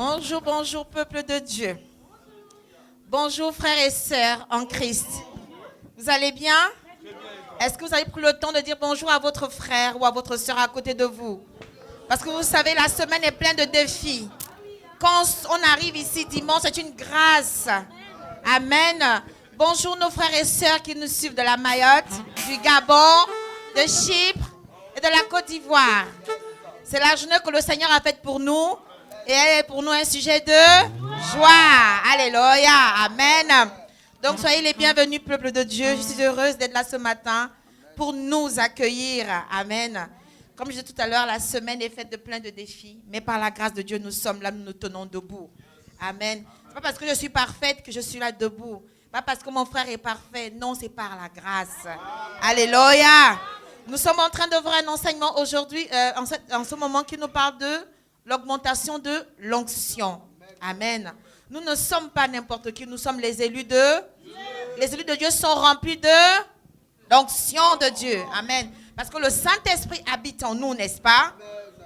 Bonjour, bonjour peuple de Dieu. Bonjour frères et sœurs en Christ. Vous allez bien? Est-ce que vous avez pris le temps de dire bonjour à votre frère ou à votre sœur à côté de vous? Parce que vous savez, la semaine est pleine de défis. Quand on arrive ici dimanche, c'est une grâce. Amen. Bonjour nos frères et sœurs qui nous suivent de la Mayotte, du Gabon, de Chypre et de la Côte d'Ivoire. C'est la journée que le Seigneur a faite pour nous. Et elle est pour nous un sujet de joie. Alléluia. Amen. Donc soyez les bienvenus, peuple de Dieu. Je suis heureuse d'être là ce matin pour nous accueillir. Amen. Comme je disais tout à l'heure, la semaine est faite de plein de défis. Mais par la grâce de Dieu, nous sommes là, nous nous tenons debout. Amen. Ce n'est pas parce que je suis parfaite que je suis là debout. Pas parce que mon frère est parfait. Non, c'est par la grâce. Alléluia. Nous sommes en train de voir un enseignement aujourd'hui, en ce moment, qui nous parle de l'augmentation de l'onction. Amen. Nous ne sommes pas n'importe qui, nous sommes les élus de Dieu. Les élus de Dieu sont remplis de l'onction de Dieu. Amen. Parce que le Saint-Esprit habite en nous, n'est-ce pas?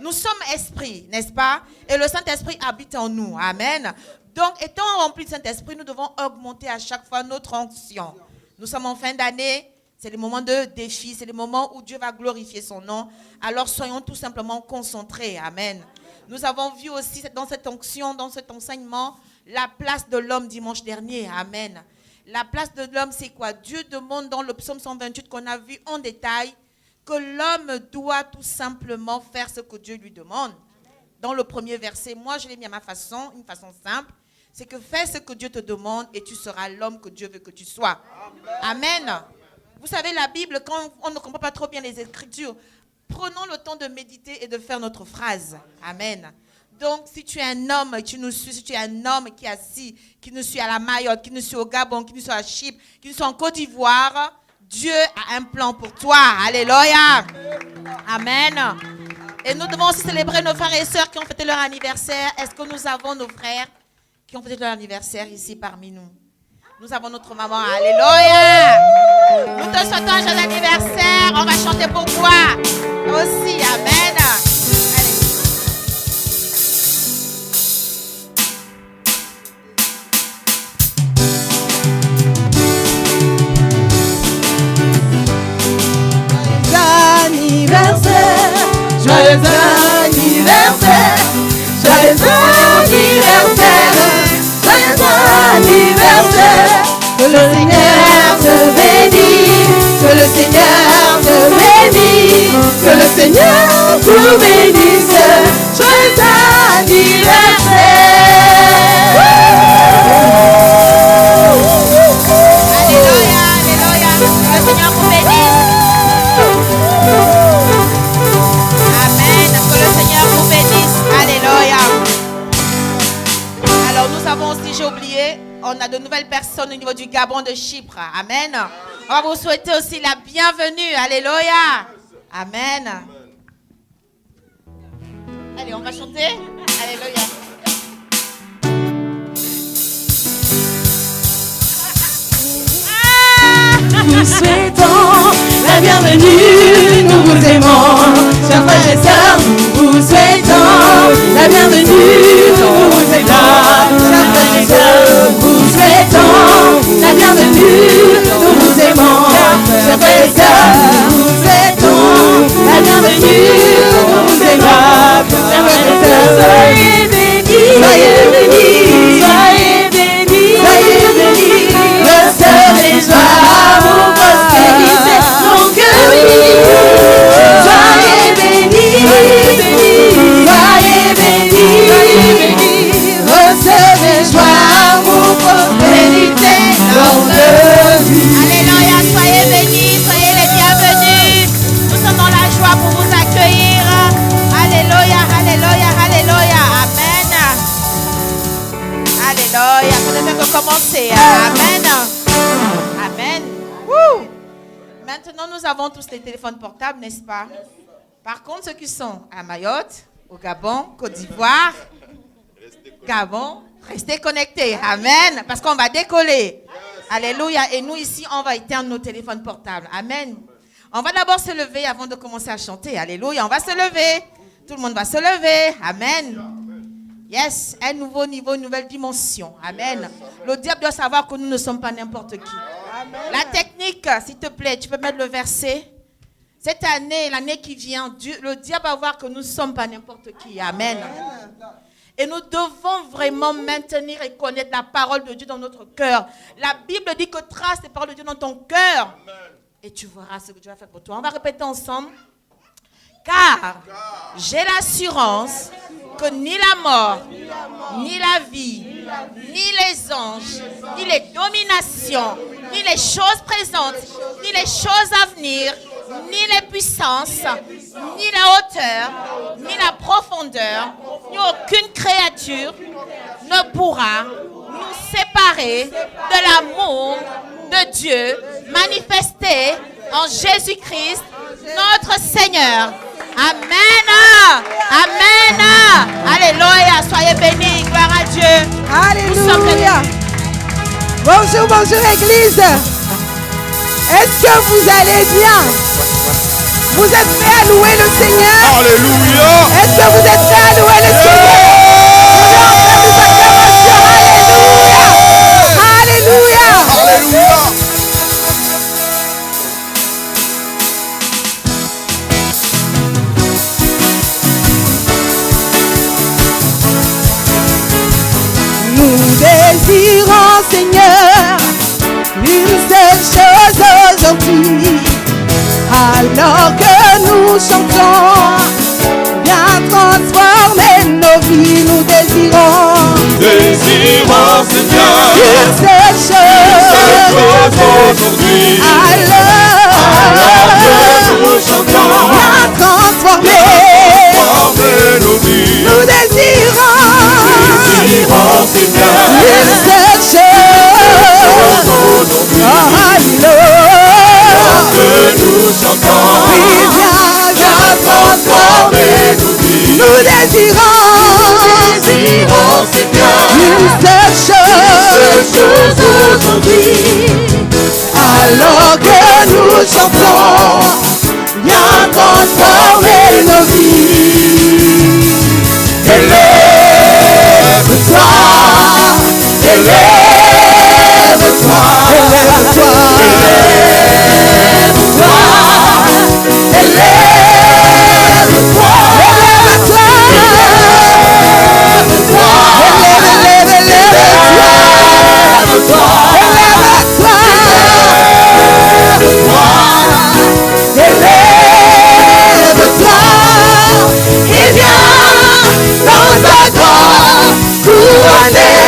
Nous sommes esprits, n'est-ce pas? Et le Saint-Esprit habite en nous. Amen. Donc, étant remplis de Saint-Esprit, nous devons augmenter à chaque fois notre onction. Nous sommes en fin d'année. C'est le moment de défi, c'est le moment où Dieu va glorifier son nom. Alors soyons tout simplement concentrés. Amen. Nous avons vu aussi dans cette onction, dans cet enseignement, la place de l'homme dimanche dernier. Amen. La place de l'homme, c'est quoi? Dieu demande dans le psaume 128 qu'on a vu en détail que l'homme doit tout simplement faire ce que Dieu lui demande. Dans le premier verset, moi je l'ai mis à ma façon, une façon simple, c'est que fais ce que Dieu te demande et tu seras l'homme que Dieu veut que tu sois. Amen. Vous savez, la Bible, quand on ne comprend pas trop bien les Écritures, prenons le temps de méditer et de faire notre phrase. Amen. Donc, si tu es un homme et tu nous suis, si tu es un homme qui est assis, qui nous suit à la Mayotte, qui nous suit au Gabon, qui nous suit à Chypre, qui nous suit en Côte d'Ivoire, Dieu a un plan pour toi. Alléluia. Amen. Et nous devons aussi célébrer nos frères et sœurs qui ont fêté leur anniversaire. Est-ce que nous avons nos frères qui ont fêté leur anniversaire ici parmi nous? Nous avons notre maman. Alléluia. Nous te souhaitons un joyeux anniversaire. On va chanter pour toi aussi. Amen. Allez. Joyeux anniversaire, joyeux anniversaire, joyeux anniversaire. Que le Seigneur te bénisse, que le Seigneur te bénisse, que le Seigneur te bénisse. Joyeux anniversaire. Alléluia, alléluia. Que le Seigneur vous bénisse. Amen. Que le Seigneur vous bénisse. Alléluia. Alors nous avons aussi, j'ai oublié, on a de nouvelles personnes au niveau du Gabon, de Chypre. Amen. On va vous souhaiter aussi la bienvenue. Alléluia. Amen. Allez, on va chanter. Alléluia. Nous souhaitons la bienvenue, nous vous aimons, chers frères et sœurs, nous vous souhaitons la bienvenue, nous vous aimons, chers frères et sœurs, nous vous souhaitons la bienvenue, nous vous aimons, chers frères et sœurs, nous vous souhaitons la bienvenue, nous vous aimons, chers frères et sœurs, soyez bénis, soyez bénis, soyez bénis, soyez bénis, le cœur des joies, vous prospérité, donc oui, soyez bénis, soyez bénis, recevez joie, vous prospérité, donc oui. Alléluia, soyez bénis, soyez les bienvenus. Nous sommes dans la joie pour vous accueillir. Alléluia, alléluia, alléluia. Amen. Alléluia. Ça ne fait que commencer. Amen. Amen. Woo. Maintenant, nous avons tous les téléphones portables, n'est-ce pas? Par contre, ceux qui sont à Mayotte, au Gabon, Côte d'Ivoire, Gabon, restez connectés. Amen. Parce qu'on va décoller. Alléluia. Et nous ici, on va éteindre nos téléphones portables. Amen. On va d'abord se lever avant de commencer à chanter. Alléluia. On va se lever. Tout le monde va se lever. Amen. Yes, un nouveau niveau, une nouvelle dimension. Amen. Le diable doit savoir que nous ne sommes pas n'importe qui. Amen. La technique, s'il te plaît, tu peux mettre le verset. Cette année, l'année qui vient, le diable va voir que nous ne sommes pas n'importe qui. Amen. Et nous devons vraiment maintenir et connaître la parole de Dieu dans notre cœur. La Bible dit que trace les paroles de Dieu dans ton cœur. Et tu verras ce que Dieu va faire pour toi. On va répéter ensemble. Car j'ai l'assurance que ni la mort, ni la vie, ni les anges, ni les dominations, ni les choses présentes, ni les choses à venir, ni les puissances, ni la hauteur, ni la profondeur, ni aucune créature ne pourra nous séparer de l'amour de Dieu manifesté en Jésus-Christ, notre Seigneur. Amen. Amen. Alléluia. Soyez bénis. Gloire à Dieu. Alléluia. Bonjour, bonjour Église. Est-ce que vous allez bien? Vous êtes prêts à louer le Seigneur? Alléluia. Est-ce que vous êtes prêts à louer le Seigneur? Alléluia. Alléluia. Nous désirons, Seigneur, une seule chose aujourd'hui. Alors que nous chantons, viens transformer nos vies. Nous désirons, Seigneur, une seule chose aujourd'hui. Alors que nous chantons, viens transformer nos vies. Nous désirons, Seigneur, une seule chose aujourd'hui. Que nous chantons, oui, viens transformer nos vies. Nous désirons, Seigneur, une seule chose aujourd'hui. alors que nous chantons, viens transformer nos vies. Élève-toi, élève-toi, élève-toi, élève-toi, élève-toi, et viens dans ta gloire couronner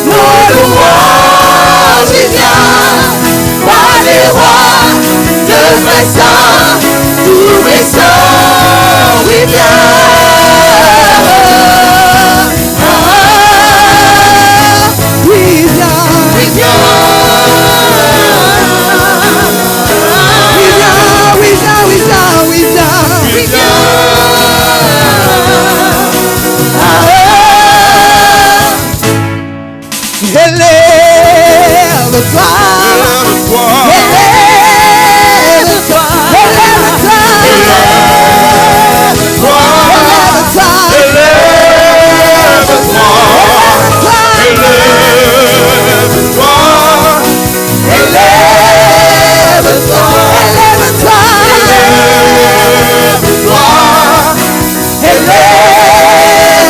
nos louanges. Et viens, roi des rois, de vrai saint, tout puissant. Oui,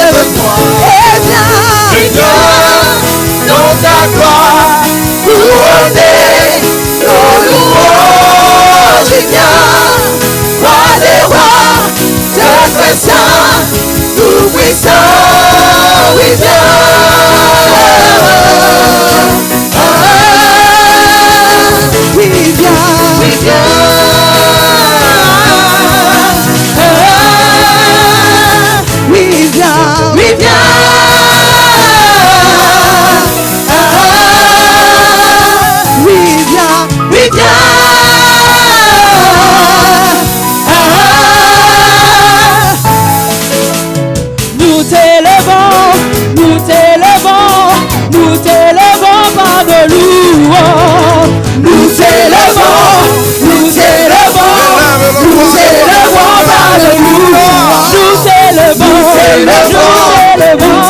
Élève-toi, élève-toi, dans ta gloire, couronner nos louanges. Et viens, roi des rois, de très saint, tout puissant. Oui, nous élevons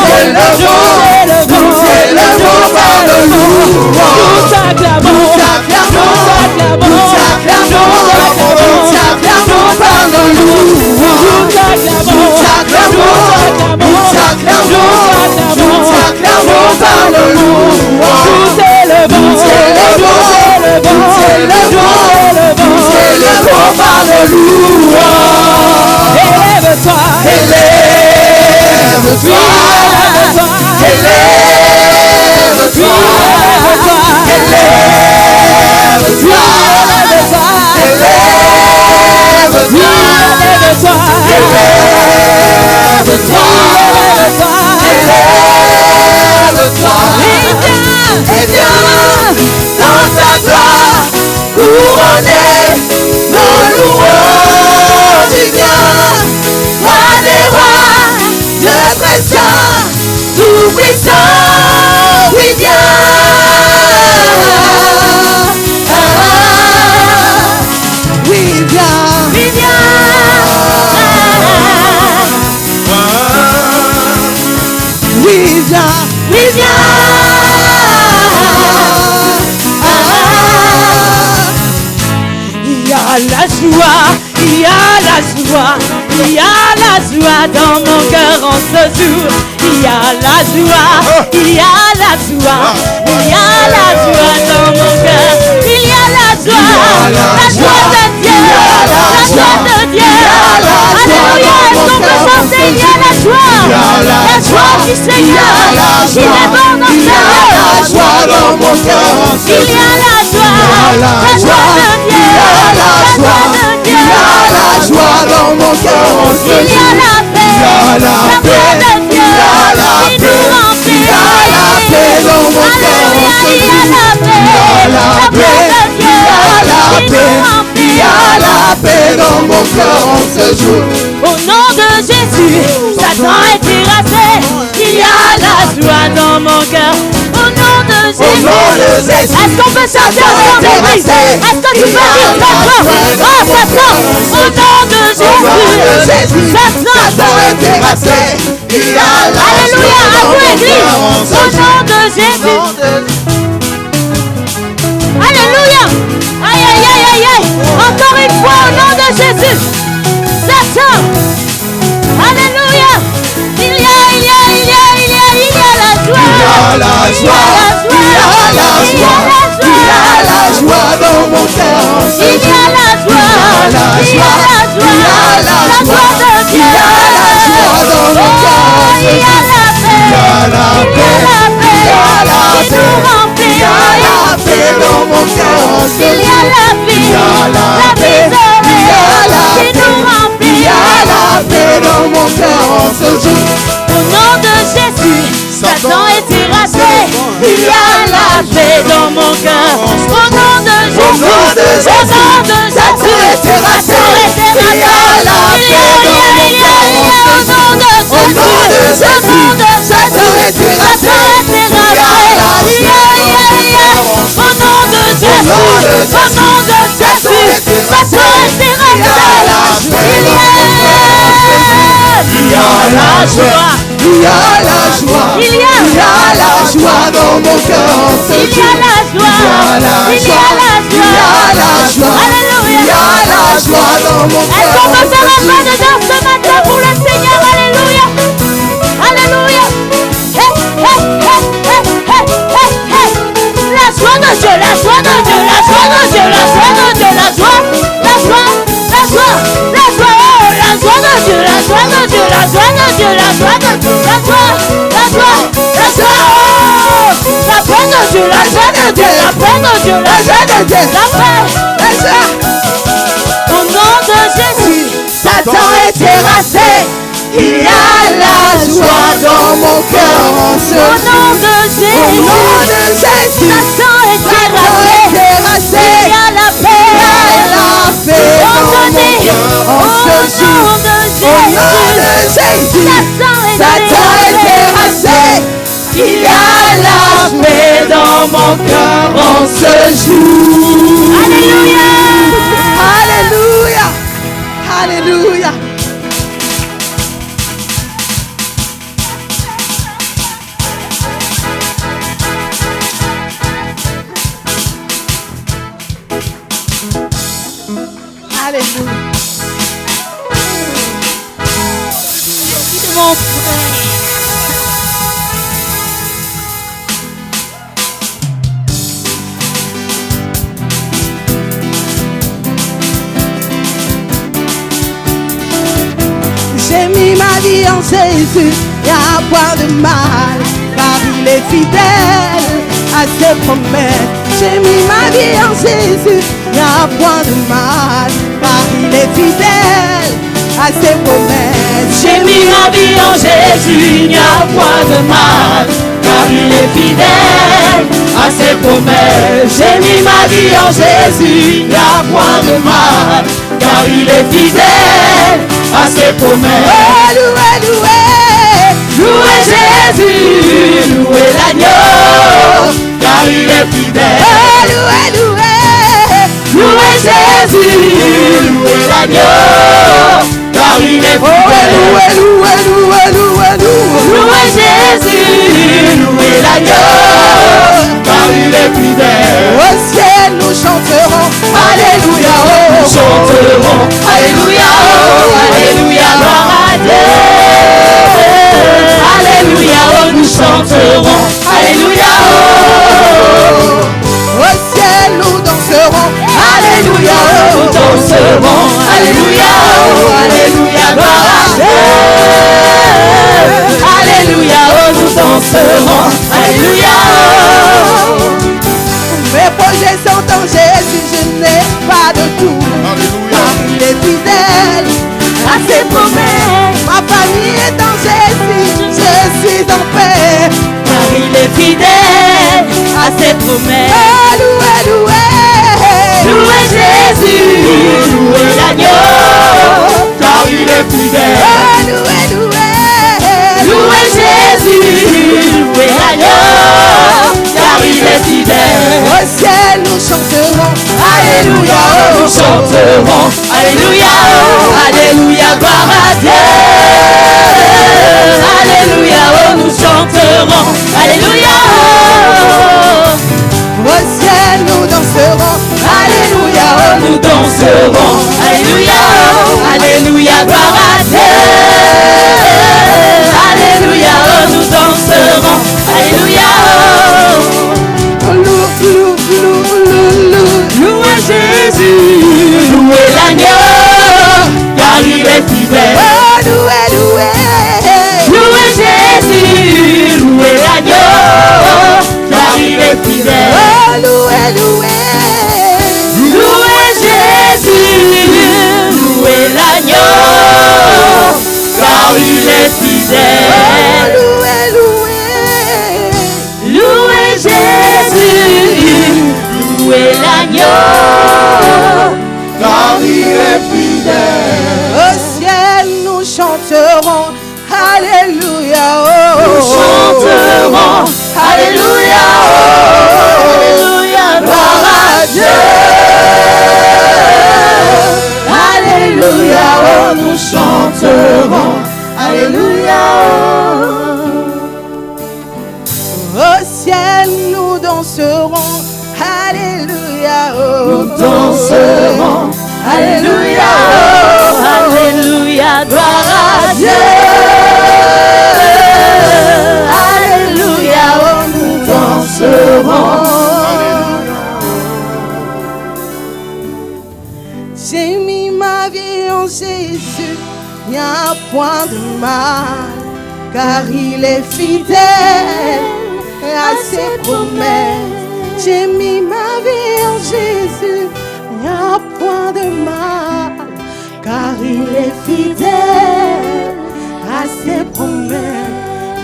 Dans mon cœur en ce jour, il y a la joie, il y a la joie, il y a la joie dans mon cœur, il y a la joie de Dieu, la joie de Dieu. Alléluia, est-ce qu'on peut chanter? Il y a la joie du Seigneur, il est bon dans ce cœur. Il y a la joie dans mon cœur, il y a la joie de Dieu, la joie de Dieu, la joie dans mon cœur. Il y a la paix de Dieu, qui nous remplit. Il y a la paix dans mon cœur. Il y a la paix de Dieu, qui nous remplit. Il y a la paix dans mon cœur en ce jour. Au nom de Jésus, Satan est terrassé. Il y a la joie dans mon cœur. Au nom de Jésus. Est-ce qu'on peut chanter ensemble l'église? Est-ce que tu peux dire Satan? Oh Satan, au nom de Jésus, Satan est terrassé. Alléluia, à vous église, au nom de Jésus. Alléluia. Aïe, aïe, aïe, aïe, aïe. Encore une fois, au nom de Jésus. Satan. Alléluia. Il y a la joie. Il y a la joie. Il y a la joie. Il y a la joie dans mon cœur. Il y a la joie. Il y a la joie. Il y a la joie de Dieu. Il y a la joie dans mon cœur. Il y a la paix. Il y a la paix. Il y a la paix. Qui nous remplit. Il y a la paix dans mon cœur. Il y a la vie. Il y a la paix. Il y a la paix. Qui nous remplit. Il y a la paix dans mon cœur en ce jour. Au nom de Jésus, Satan est terrassé. Il y a la paix dans mon cœur. Au nom de Jésus, au nom de Jésus, Satan est terrassé. Il y a la paix dans mon cœur. Au nom de Jésus, Satan est terrassé. Il y a la paix dans mon cœur. Au nom de Jésus, au nom de Jésus, Satan est terrassé. Il y a la joie. Il y a la joie. Il y a la joie dans mon cœur. Il y a la joie. Il y a la joie. Alléluia. Il y a la joie dans mon cœur. Est-ce qu'on peut faire un pas de danse ce matin pour le Seigneur? Alléluia. Alléluia. Hey, hey, hey, hey, hey, hey, hey. La joie de Dieu, la joie de Dieu, la joie de Dieu, la joie de Dieu, la joie, la joie, la joie, la joie, la joie de Dieu, la joie de Dieu, la joie de Dieu, la joie de Dieu, la joie, la joie, la joie, la paix de Dieu, la joie de Dieu, la paix de Dieu, la joie de Dieu, la paix, la joie. Au nom de Jésus, Satan est terrassé. Il y a la joie dans mon cœur en ce jour. Au nom de Jésus, Satan est terrassé. Il y a la paix, dans mon cœur en ce jour. Au nom de Jésus, Satan est terrassé. Il y a la paix dans mon cœur en ce jour. Alléluia. Alléluia. Alléluia. en Jésus, il n'y a point de mal, car il est fidèle à ses promesses. J'ai mis ma vie en Jésus, il n'y a point de mal, car il est fidèle à ses promesses. J'ai mis ma vie en Jésus, il n'y a point de mal, car il est fidèle à ses promesses. J'ai mis ma vie en Jésus, il n'y a point de mal, car il est fidèle à ses promesses. Oh, louez, louez, Louez Jésus, louez l'agneau, car il est fidèle. oh, louez, louez, Louez Jésus, louez l'agneau, car il est fidèle. louez, louez, louez, louez, louez. Louez Jésus, louez l'agneau, car il est fidèle. Au ciel nous chanterons, alléluia, Nous oh. chanterons, alléluia, oh, alléluia, gloire à Dieu. Alléluia, oh, nous chanterons, alléluia, oh. Au ciel nous danserons, alléluia, Nous oh. danserons, alléluia, oh, alléluia, gloire à Dieu. Alléluia, oh, nous danserons, alléluia, oh. Mes projets sont en Jésus, je n'ai pas de doute, car il est fidèle à ses promesses. Ma famille est en Jésus, je suis en paix, Car il est fidèle à ses promesses. oh, louez, louez. Louez Jésus, louez l'agneau, car il est fidèle. Oh, louez, louez. Louez Jésus, louez l'agneau, car il est fidèle. Au ciel nous chanterons, alléluia, Nous oh. chanterons, alléluia, oh, alléluia, gloire à Dieu. Alléluia, oh, nous chanterons, alléluia, oh. Au ciel nous danserons, alléluia, oh. Nous danserons, alléluia, oh, alléluia, gloire à Dieu. Alléluia, oh, nous danserons, alléluia, oh. Louez Jésus, louez l'agneau, car il est fidèle. Oh, louez, louez. Louez Jésus, louez l'agneau, car il est fidèle. Oh, louez, louez. Louez Jésus, louez l'agneau, car il est Oh, fidèle. louez, louez. Louez Jésus, louez l'agneau, car il est fidèle. Au ciel nous chanterons, alléluia, oh. Nous chanterons, alléluia, oh, alléluia, gloire à Dieu. Alléluia, oh, nous chanterons, alléluia, oh. Au ciel nous danserons, alléluia, oh. Nous danserons, alléluia, oh, alléluia, gloire à Dieu. Alléluia, oh, nous danserons. J'ai mis ma vie en Jésus, il n'y a point de mal, car il est fidèle à ses promesses. J'ai mis ma vie en Jésus, il n'y a point de mal, car il est fidèle à ses promesses.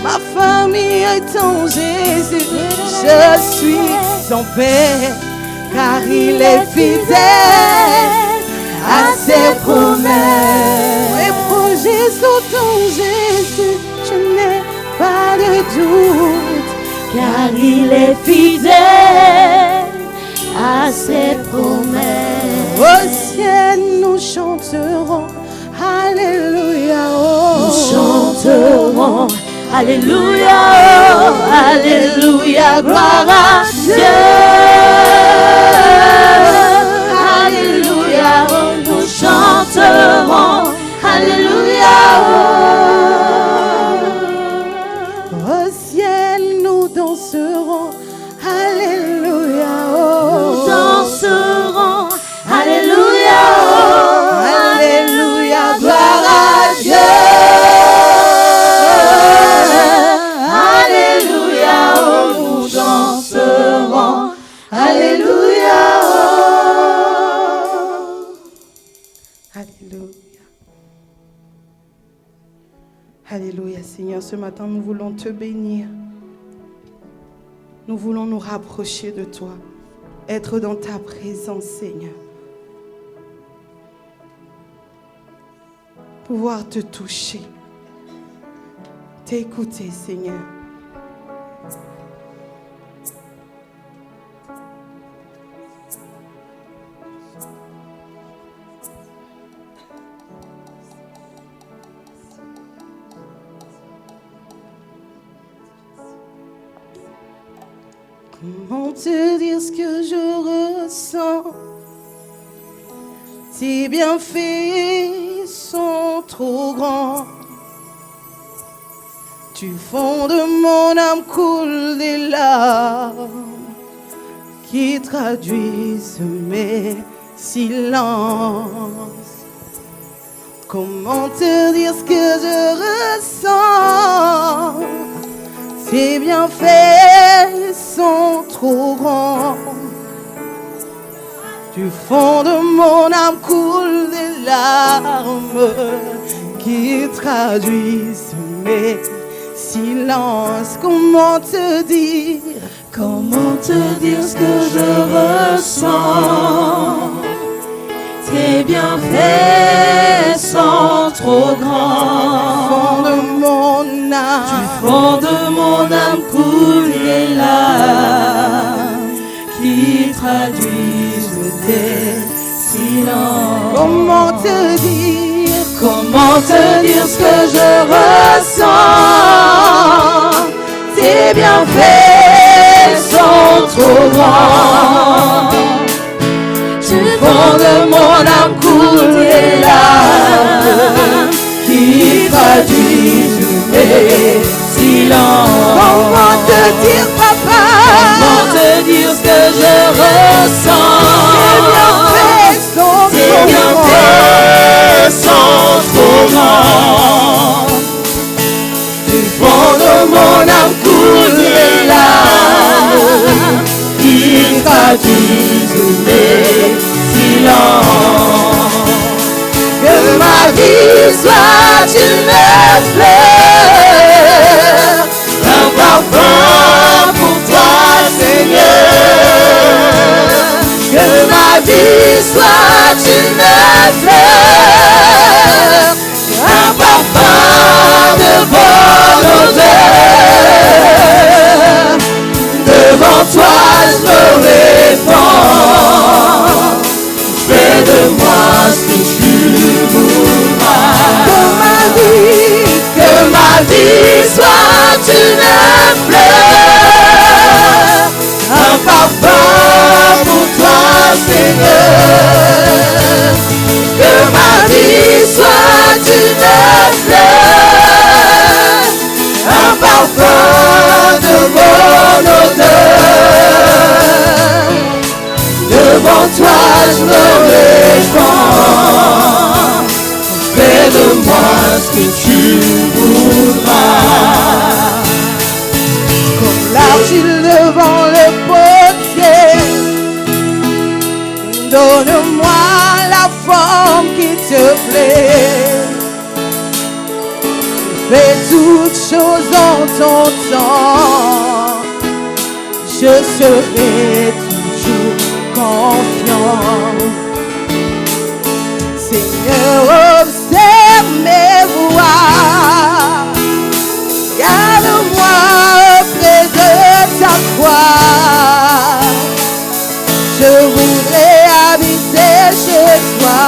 Ma famille est en Jésus, je suis en paix, car il est fidèle à ses promesses. Mes projets sont en Jésus, je n'ai pas de doute, Car il est fidèle à ses promesses. au ciel nous chanterons, alléluia, oh. Nous chanterons, alléluia, oh, alléluia, gloire à Dieu. Alléluia, oh, nous chanterons, alléluia, oh. Au ciel nous danserons, alléluia, oh. Nous danserons, alléluia, oh, alléluia, gloire à Dieu. Seigneur, ce matin, nous voulons te bénir. Nous voulons nous rapprocher de toi, être dans ta présence, Seigneur. Pouvoir te toucher, t'écouter, Seigneur. Comment te dire ce que je ressens? Tes bienfaits sont trop grands. Du fond de mon âme coulent des larmes qui traduisent mes silences. Comment te dire ce que je ressens? Tes bienfaits sont trop grands. Du fond de mon âme coulent des larmes qui traduisent mes silences. Comment te dire ce que je ressens? Tes bienfaits sont trop grands. Du fond de mon âme coulent les larmes qui traduisent tes silences. Comment te dire ce que je ressens? Tes bienfaits sont trop grands. Du fond de mon âme coulent les larmes qui traduisent mes silences. Comment te dire, papa? Comment te dire ce que je ressens? Tes bienfaits sont trop grands. Du fond de mon âme coulent les larmes qui traduisent mes silences. Que ma vie soit une fleur, un parfum pour toi, Seigneur. Que ma vie soit une fleur, un parfum de bonne odeur. Devant toi je me répands. Fais de moi ce que tu voudras. Que ma vie soit une fleur, un parfum pour toi, Seigneur. Que ma vie soit une fleur, un parfum de bonne odeur. Devant toi je me répands. Fais de moi ce que tu voudras. Comme l'argile devant le potier, donne-moi la forme qui te plaît. Fais toutes choses en ton temps. Je serai toujours confiant. Seigneur, observe mes voies. Garde-moi près de ta croix. Je voudrais habiter chez toi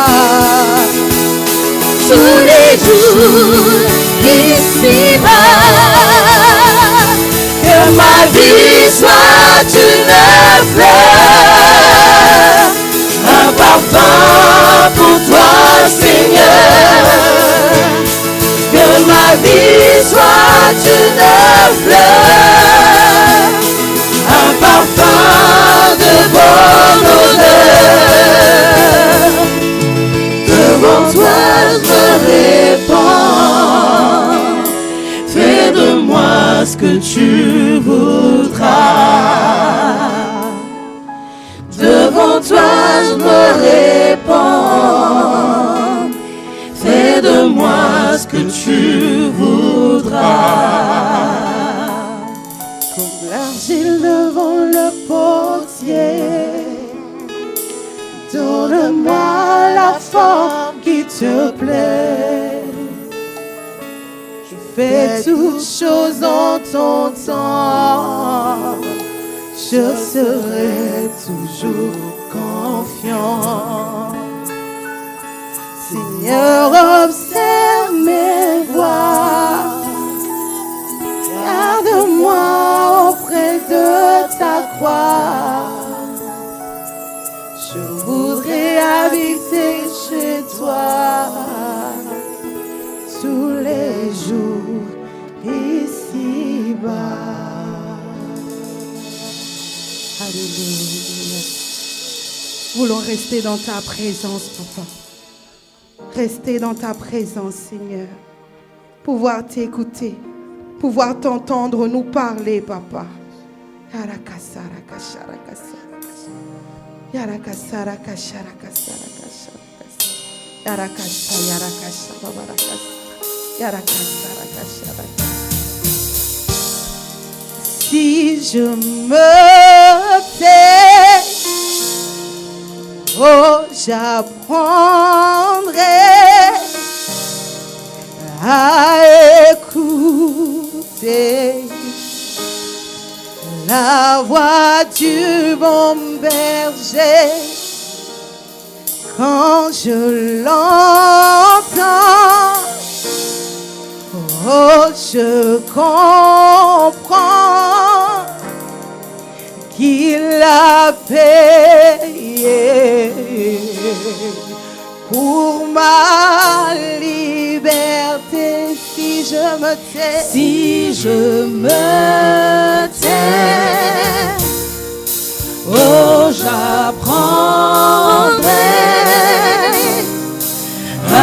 tous les jours ici-bas. Que ma vie soit une fleur, un parfum pour toi, Seigneur. Que ma vie soit une fleur, un parfum de bonne odeur. Devant toi je me répands. Fais de moi ce que tu voudras. Devant toi je me répands. Fais de moi ce que tu voudras. Comme l'argile devant le potier, donne-moi la forme qui te plaît. Fais toutes choses en ton temps, je serai toujours confiant. Seigneur, observe mes voies, garde-moi auprès de ta croix. Je voudrais habiter chez toi tous les jours ici-bas. Alléluia. Voulons rester dans ta présence, Papa. Rester dans ta présence, Seigneur. Pouvoir t'écouter, pouvoir t'entendre nous parler, Papa. Yarakasara kashara kasara. Yarakasara kashara kasara kashara. Yarakasa yarakasa babarakasa. Yarakasara kashara. Si je me tais, oh, j'apprendrai à écouter la voix du bon berger. Quand je l'entends, oh, je comprends qu'il a payé pour ma liberté. Si je me tais, Si je me tais, oh, j'apprendrai à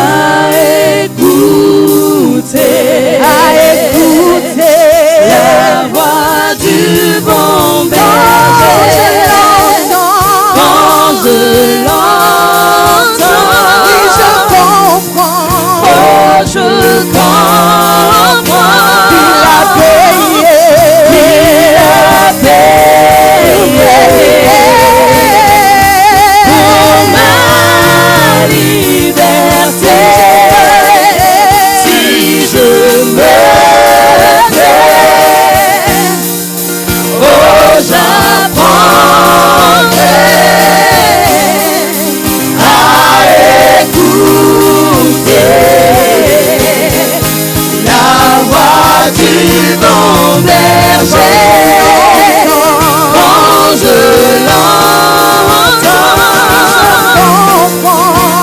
écouter la voix du bon berger. Quand je l'entends, oh, je comprends qu'il a payé pour ma liberté. Si je me tais, oh, j'apprendrai à écouter la voix du bon berger. Quand je l'entends,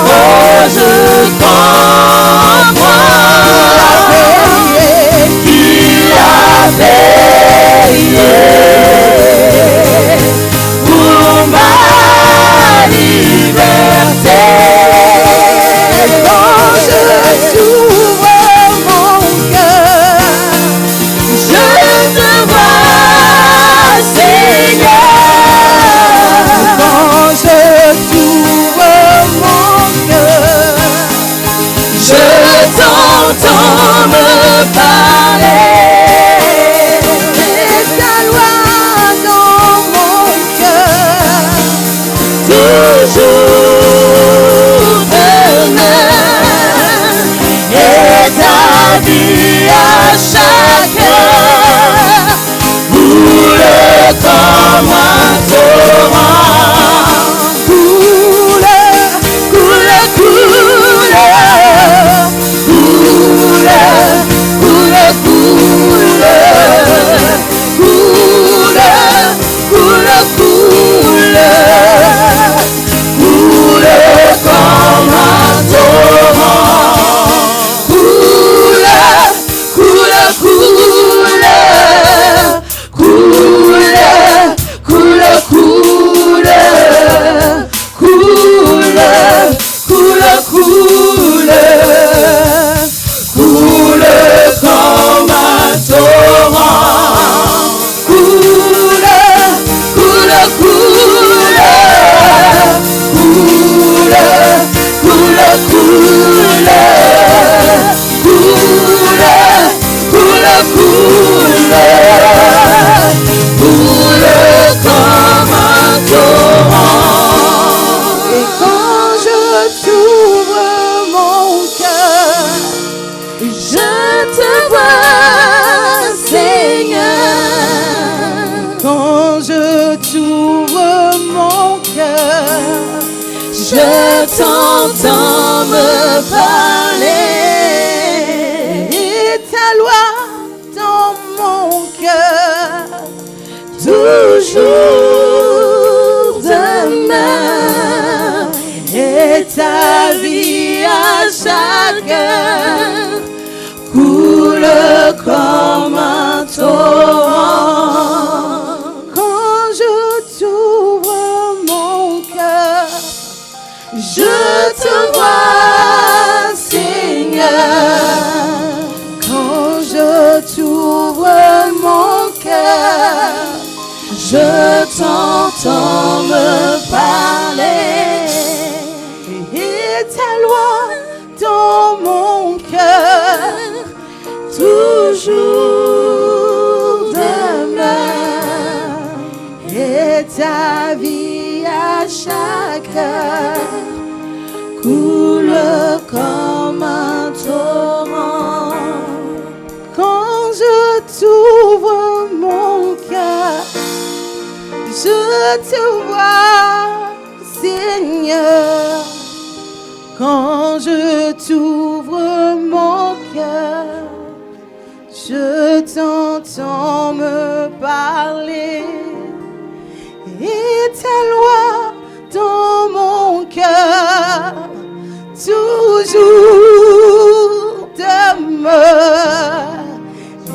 oh, je comprends qu'il a payé pour ma liberté. Quand je t'ouvre mon cœur, je te vois, Seigneur. quand je t'ouvre mon cœur, Je t'entends me parler. et ta loi dans mon cœur, Toujours demain, et ta vie à chaque heure coule comme un torrent. Coule, coule, coule, coule, coule, coule, coule, coule, coule, coule, je t'ouvre mon cœur, je t'entends me parler. et ta loi dans mon cœur, Toujours demeure, et ta vie à chaque heure coule comme un torrent. quand je t'ouvre mon cœur. Je te vois, Seigneur, Quand je t'ouvre mon cœur, je t'entends me parler. et ta loi dans mon cœur Toujours demeure, et ta vie à chaque heure coule comme un torrent. quand je t'ouvre mon cœur. Je te vois, Seigneur, quand je t'ouvre mon cœur. Je t'entends me parler, et ta loi dans mon cœur toujours demeure,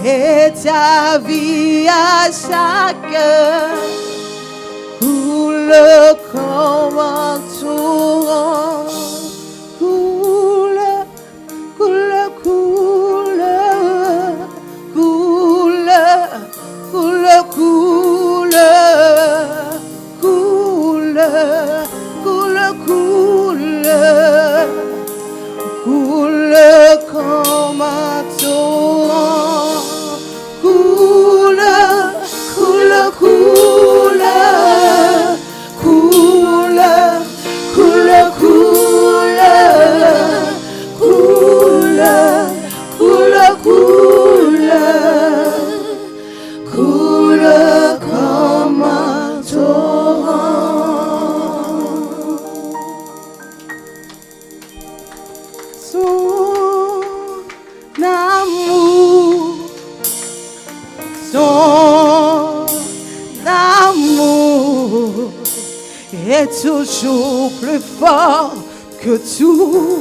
et ta vie à chaque heure coule comme un torrent. Coule, coule, coule, coule, coule, coule, coule, coule, coule, coule comme un torrent. Coule, coule, coule, coule, coule, coule, coule, coule, coule, coule comme un torrent. Son amour, son amour est toujours plus fort que tout.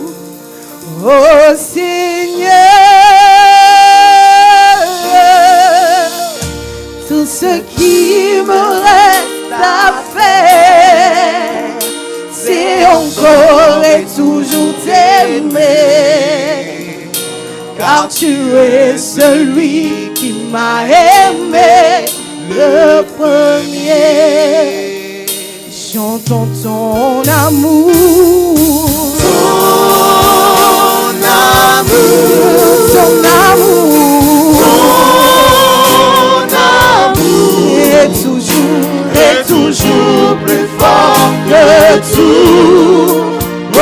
Oh Seigneur, tout ce qui me reste à faire, c'est encore et toujours t'aimer, car tu es celui qui m'a aimé le premier. Chantons ton amour, Ton amour, ton amour, ton amour est toujours plus fort que tout. Oh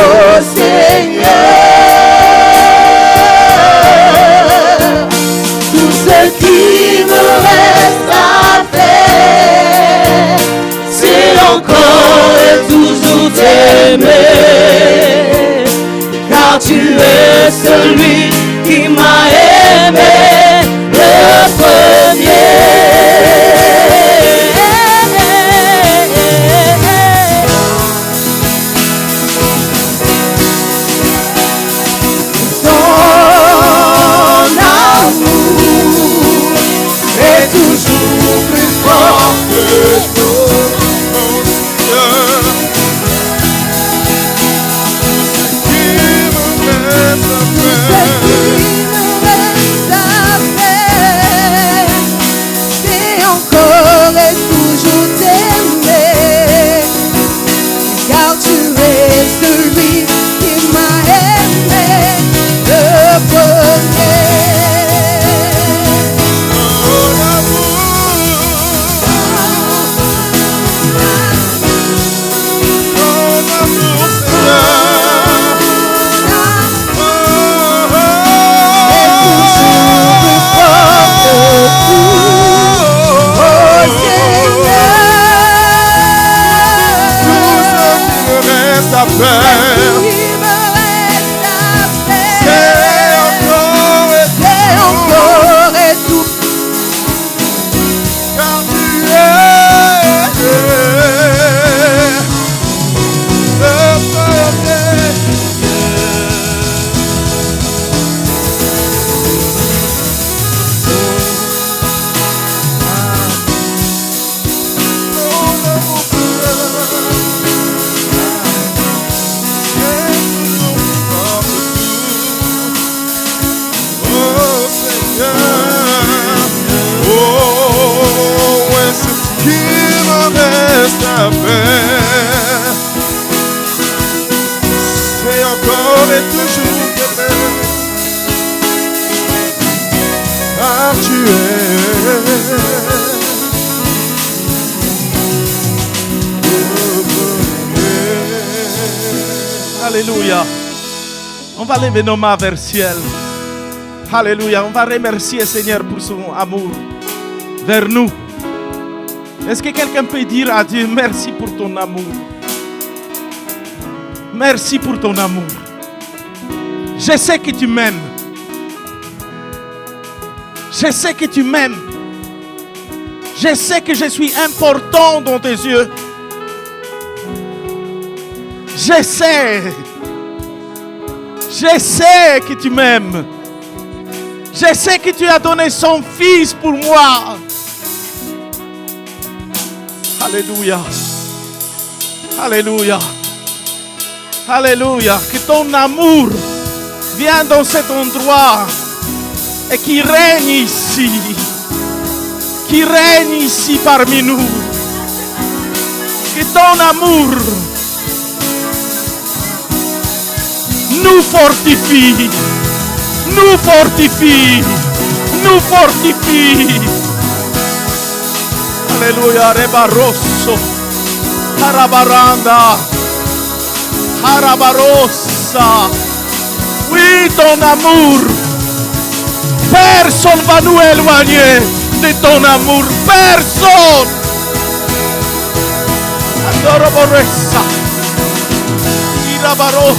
Seigneur, tout ce qui me reste à faire, c'est encore et toujours t'aimer, car tu es celui qui m'a aimé le premier. ton amour est toujours plus fort que tout. Ce qui me reste à à faire. C'est encore et tout. Car tu es à faire. C'est encore et toujours t'aimer, car tu es. Alléluia. On va lever nos mains vers le ciel. Alléluia. On va remercier Seigneur pour son amour vers nous. Est-ce que quelqu'un peut dire à Dieu merci pour ton amour? Merci pour ton amour. Je sais que tu m'aimes. Je sais que tu m'aimes. Je sais que je suis important dans tes yeux. Je sais que tu m'aimes. Je sais que tu as donné son fils pour moi. Alléluia. Alléluia. Alléluia. Que ton amour vienne dans cet endroit et qui règne ici. Qui règne ici parmi nous. Que ton amour nous fortifie. Nous fortifie. Nous fortifie. Alléluia, Rebarosso, Harabaranda, Harabarossa. Oui, ton amour. Personne va nous éloigner de ton amour. Personne. Andoroboressa, Irabaro,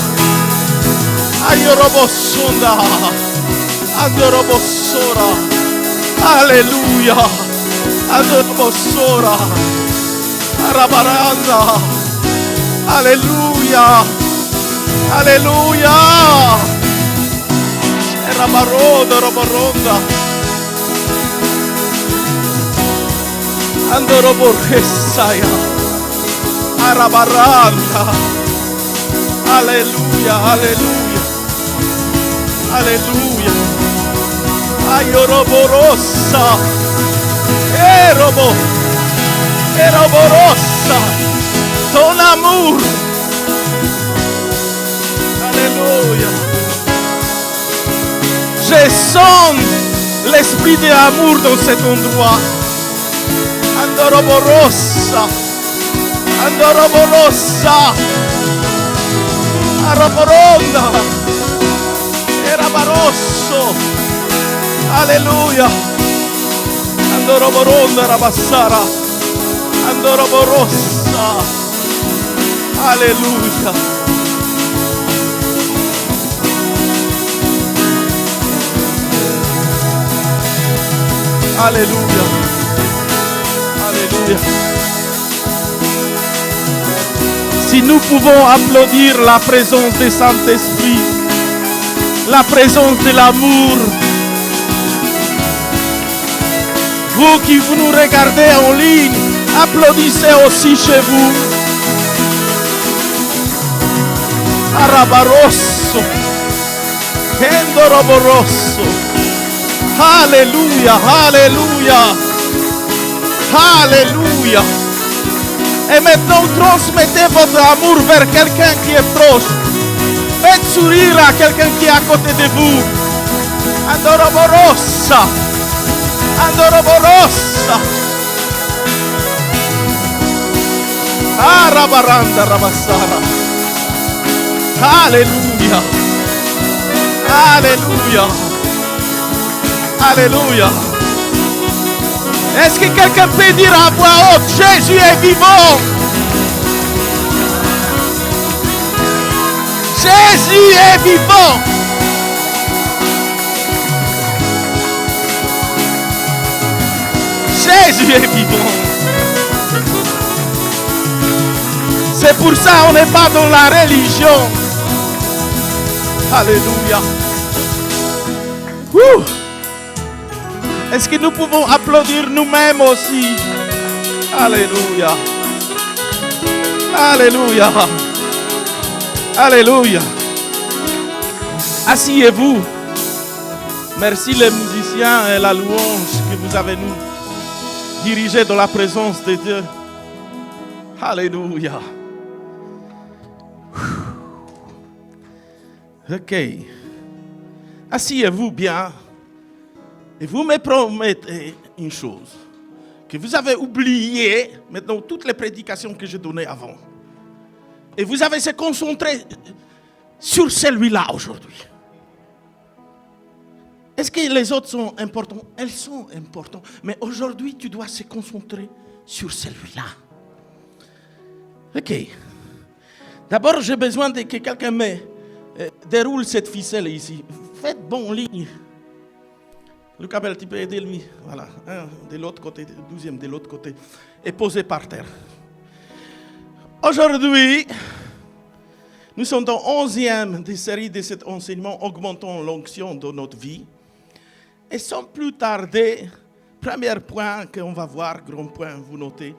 Ayorobosunda, Andorobosora. Alléluia. Adorabosora, Arabaranda, Alléluia, Alléluia, Erabaroda, Rabaronda, Andoroborgesaya, Arabaranda, Alléluia, Alléluia, Alléluia, Ayoroborosa. Eroborosa, ton amour. Alléluia. Je sens l'esprit d'amour dans cet endroit. Andoroborosa, Andoroborosa, Araboronda, Erabarosso. Alléluia. Andoroboronda Rabassara, Andoroborossa. Alléluia. Alléluia. Alléluia. Si nous pouvons applaudir la présence du Saint-Esprit, la présence de l'amour, vous qui vous nous regardez en ligne, applaudissez aussi chez vous. Arabarosso, Endoroborosso. Alléluia, Alléluia, Alléluia. Et maintenant, transmettez votre amour vers quelqu'un qui est proche. Faites sourire à quelqu'un qui est à côté de vous. Andoroborossa. Andoroborossa. Arabaranda Rabassara. Alléluia. Alléluia. Alléluia. Est-ce que quelqu'un peut dire à voix haute, Jésus est vivant? Jésus est vivant. Jésus est vivant. C'est pour ça qu'on n'est pas dans la religion. Alléluia. Est-ce que nous pouvons applaudir nous-mêmes aussi? Alléluia. Alléluia. Alléluia. Asseyez-vous. Merci les musiciens et la louange que vous avez nous dirigés dans la présence de Dieu. Alléluia. Ok. Asseyez-vous bien. Et vous me promettez une chose. Que vous avez oublié maintenant toutes les prédications que j'ai données avant. Et vous avez se concentrer sur celui-là aujourd'hui. Est-ce que les autres sont importants? Elles sont importantes. Mais aujourd'hui, tu dois se concentrer sur celui-là. Ok. D'abord, j'ai besoin que quelqu'un me déroule cette ficelle ici. Faites bon ligne. Lucas Bell, tu peux aider lui. Voilà. Un de l'autre côté, 12e de l'autre côté. Et posé par terre. Aujourd'hui, nous sommes dans 11e des séries de cet enseignement, augmentons l'onction de notre vie. Et sans plus tarder, premier point qu'on va voir, grand point, vous notez,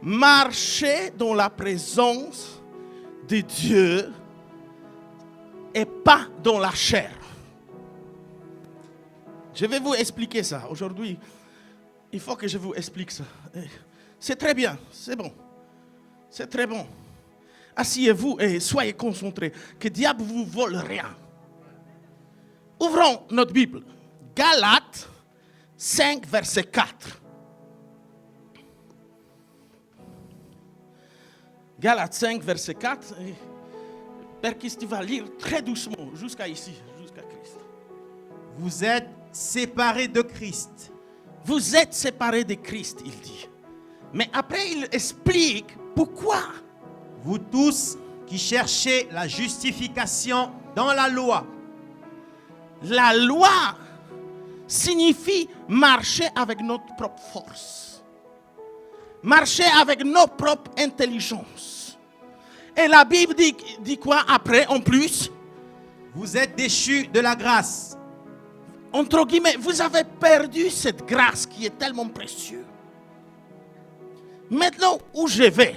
marcher dans la présence de Dieu et pas dans la chair. Je vais vous expliquer ça. Aujourd'hui, il faut que je vous explique ça. C'est très bien, c'est bon. C'est très bon. Asseyez-vous et soyez concentrés. Que le diable ne vous vole rien. Ouvrons notre Bible. Galates 5, verset 4. Galates 5, verset 4. Père Christ, tu vas lire très doucement jusqu'à ici, jusqu'à Christ. Vous êtes séparés de Christ. Vous êtes séparés de Christ, il dit. Mais après, il explique pourquoi. Vous tous qui cherchez la justification dans la loi. La loi signifie marcher avec notre propre force. Marcher avec nos propres intelligences. Et la Bible dit quoi après en plus? Vous êtes déchus de la grâce. Entre guillemets, vous avez perdu cette grâce qui est tellement précieuse. Maintenant, où je vais?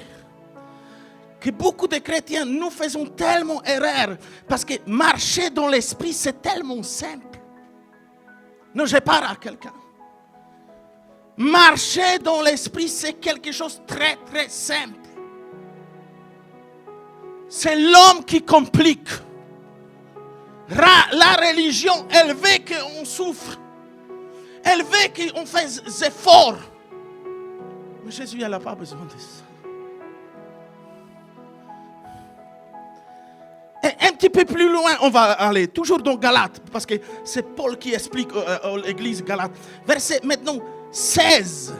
Que beaucoup de chrétiens, nous faisons tellement erreur parce que marcher dans l'esprit, c'est tellement simple. Non, je parle à quelqu'un. Marcher dans l'esprit, c'est quelque chose de très, très simple. C'est l'homme qui complique. La religion, elle veut qu'on souffre. Elle veut qu'on fasse des efforts. Mais Jésus, il n'a pas besoin de ça. Et un petit peu plus loin, on va aller, toujours dans Galates, parce que c'est Paul qui explique à l'église Galates. Verset maintenant 16.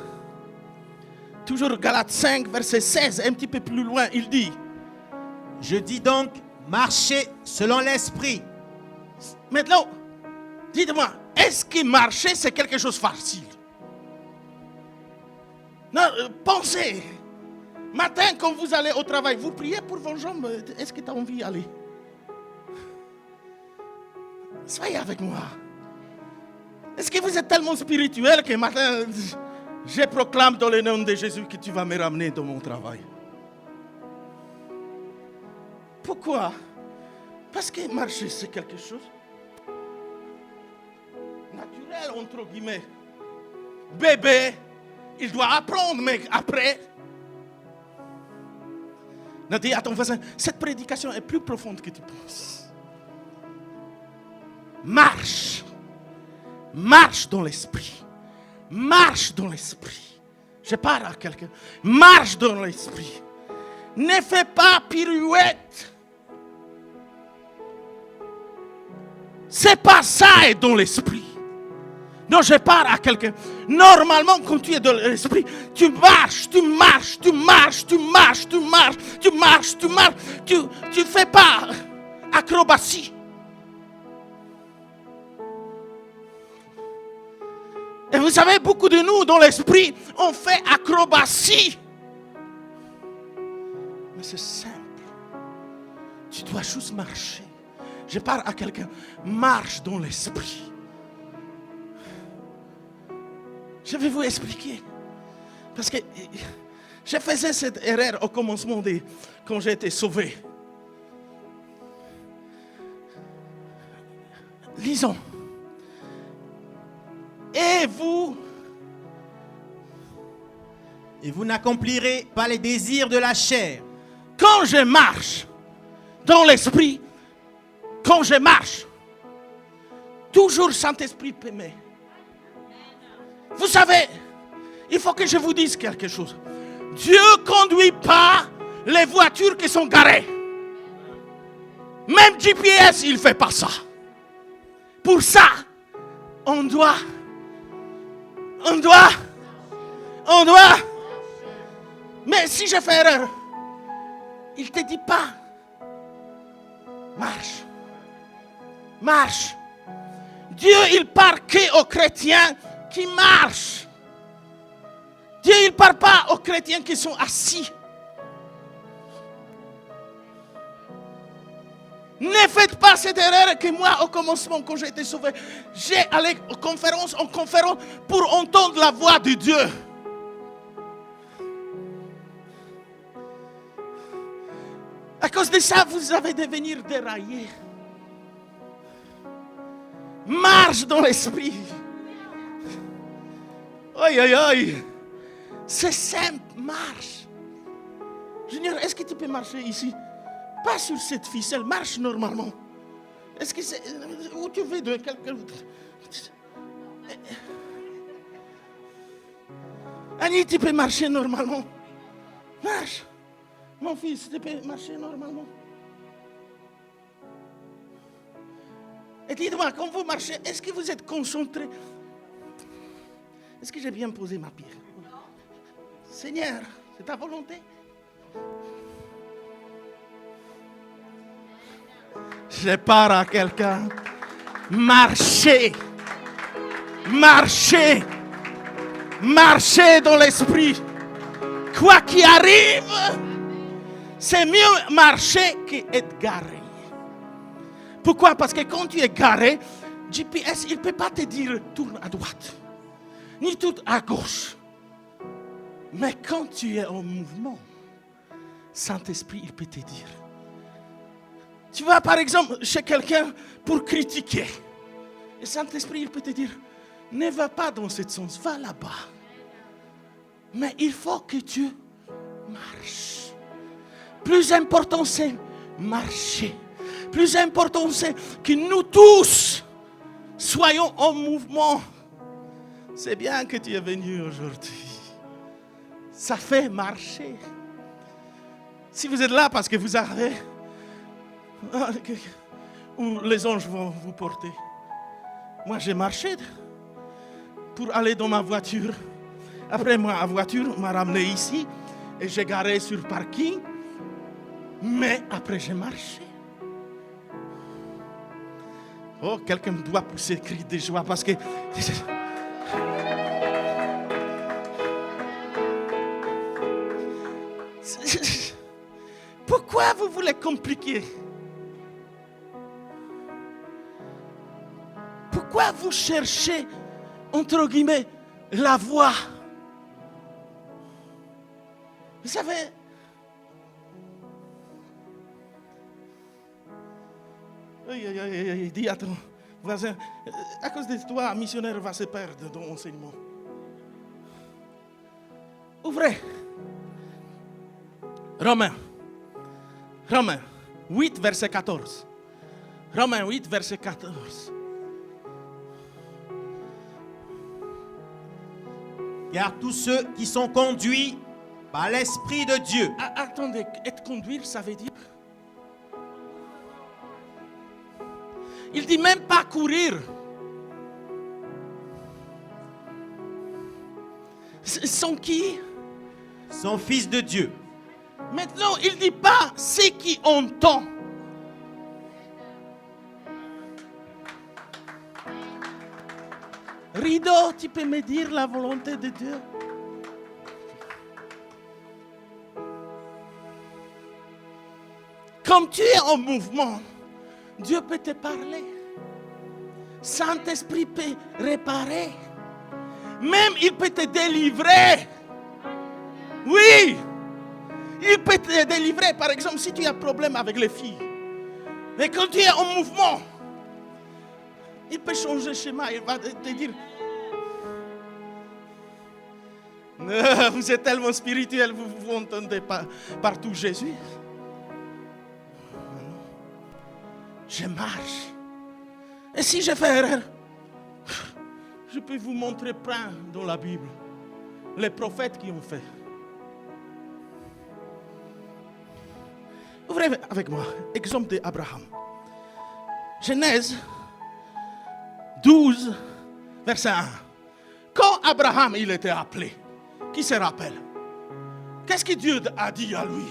Toujours Galates 5, verset 16, un petit peu plus loin, il dit. Je dis donc, marchez selon l'esprit. Maintenant, dites-moi, est-ce que marcher, c'est quelque chose de facile? Non, pensez. Matin, quand vous allez au travail, vous priez pour vos jambes. Est-ce que tu as envie d'y aller? Soyez avec moi. Est-ce que vous êtes tellement spirituel que matin, je proclame dans le nom de Jésus que tu vas me ramener dans mon travail? Pourquoi? Parce que marcher, c'est quelque chose naturel, entre guillemets. Bébé, il doit apprendre, mais après... Non, dis à ton voisin, cette prédication est plus profonde que tu penses. Marche. Marche dans l'esprit. Marche dans l'esprit. Je parle à quelqu'un. Marche dans l'esprit. Ne fais pas pirouette. C'est pas ça être dans l'esprit. Non, je parle à quelqu'un. Normalement, quand tu es dans l'esprit, tu marches, tu marches. Tu fais pas acrobatie. Et vous savez, beaucoup de nous, dans l'esprit, on fait acrobatie. Mais c'est simple. Tu dois juste marcher. Je parle à quelqu'un. Marche dans l'esprit. Je vais vous expliquer. Parce que je faisais cette erreur au commencement quand j'ai été sauvé. Lisons. Et vous n'accomplirez pas les désirs de la chair. Quand je marche dans l'esprit, quand je marche, toujours Saint-Esprit peut m'aider. Vous savez, il faut que je vous dise quelque chose. Dieu ne conduit pas les voitures qui sont garées. Même GPS, il ne fait pas ça. Pour ça, on doit. Mais si je fais erreur, il ne te dit pas. Marche. Dieu, il parle qu'aux chrétiens qui marchent. Dieu, il ne parle pas aux chrétiens qui sont assis. Ne faites pas cette erreur que moi, au commencement, quand j'ai été sauvé, j'ai allé en conférence pour entendre la voix de Dieu. À cause de ça, vous allez devenir déraillé. Marche dans l'esprit. Aïe. C'est simple, marche. Junior, est-ce que tu peux marcher ici? Pas sur cette ficelle, marche normalement. Est-ce que c'est... Où tu veux de quelqu'un... Annie, tu peux marcher normalement. Marche. Mon fils, tu peux marcher normalement. Et dites-moi, quand vous marchez, est-ce que vous êtes concentré? Est-ce que j'ai bien posé ma pierre? Seigneur, c'est ta volonté? Je parle à quelqu'un. Marchez dans l'esprit. Quoi qu'il arrive, c'est mieux marcher qu'être garé. Pourquoi? Parce que quand tu es garé, GPS, il ne peut pas te dire tourne à droite, ni tourne à gauche. Mais quand tu es en mouvement, Saint-Esprit, il peut te dire. Tu vas par exemple chez quelqu'un pour critiquer. Et Saint-Esprit, il peut te dire, ne va pas dans ce sens, va là-bas. Mais il faut que tu marches. Plus important, c'est marcher. Plus important, c'est que nous tous soyons en mouvement. C'est bien que tu es venu aujourd'hui. Ça fait marcher. Si vous êtes là parce que vous avez... où les anges vont vous porter. Moi, j'ai marché pour aller dans ma voiture. Après, ma voiture m'a ramené ici et j'ai garé sur le parking. Mais après, j'ai marché. Oh, quelqu'un doit pousser cri de joie parce que... Pourquoi vous voulez compliquer? Pourquoi vous cherchez, entre guillemets, la voie? Vous savez, dis à ton voisin, à cause de toi, un missionnaire va se perdre dans l'enseignement. Ouvrez. Romains 8, verset 14. Romains 8, verset 14. Car tous ceux qui sont conduits par l'Esprit de Dieu. Attendez, être conduire, ça veut dire... Il dit même pas courir. Sont qui? Sont fils de Dieu. Maintenant, il ne dit pas ceux qui entendent. Rideau, tu peux me dire la volonté de Dieu? Comme tu es en mouvement, Dieu peut te parler. Saint-Esprit peut réparer. Même il peut te délivrer. Oui. Il peut te délivrer. Par exemple, si tu as un problème avec les filles. Mais quand tu es en mouvement, il peut changer de schéma. Il va te dire, non, vous êtes tellement spirituel, vous entendez partout Jésus. Je marche. Et si je fais erreur, je peux vous montrer plein dans la Bible les prophètes qui ont fait. Ouvrez avec moi, exemple d'Abraham. Genèse 12, verset 1. Quand Abraham il était appelé, qui se rappelle? Qu'est-ce que Dieu a dit à lui?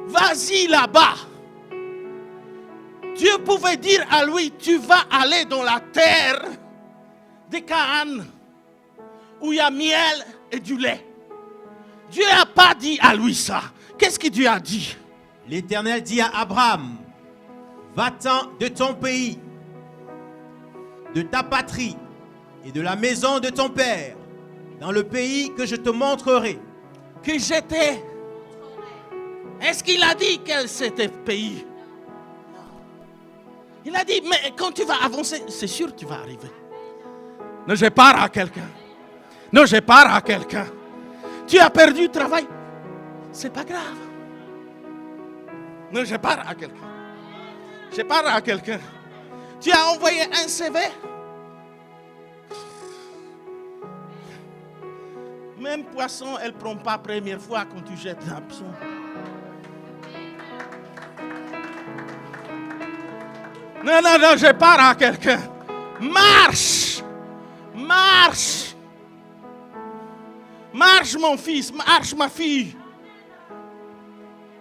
Vas-y là-bas. Dieu pouvait dire à lui, tu vas aller dans la terre de Canaan, où il y a miel et du lait. Dieu n'a pas dit à lui ça. Qu'est-ce que Dieu a dit? L'Éternel dit à Abraham, va-t'en de ton pays, de ta patrie et de la maison de ton père, dans le pays que je te montrerai. Que j'étais. Est-ce qu'il a dit quel c'était le pays? Il a dit, mais quand tu vas avancer, c'est sûr que tu vas arriver. Non, je pars à quelqu'un. Non, je pars à quelqu'un. Tu as perdu le travail. C'est pas grave. Non, je pars à quelqu'un. Je pars à quelqu'un. Tu as envoyé un CV. Même poisson, elle ne prend pas la première fois quand tu jettes l'hameçon. Non, non, non, je pars à quelqu'un. Marche. Marche. Marche, mon fils. Marche, ma fille.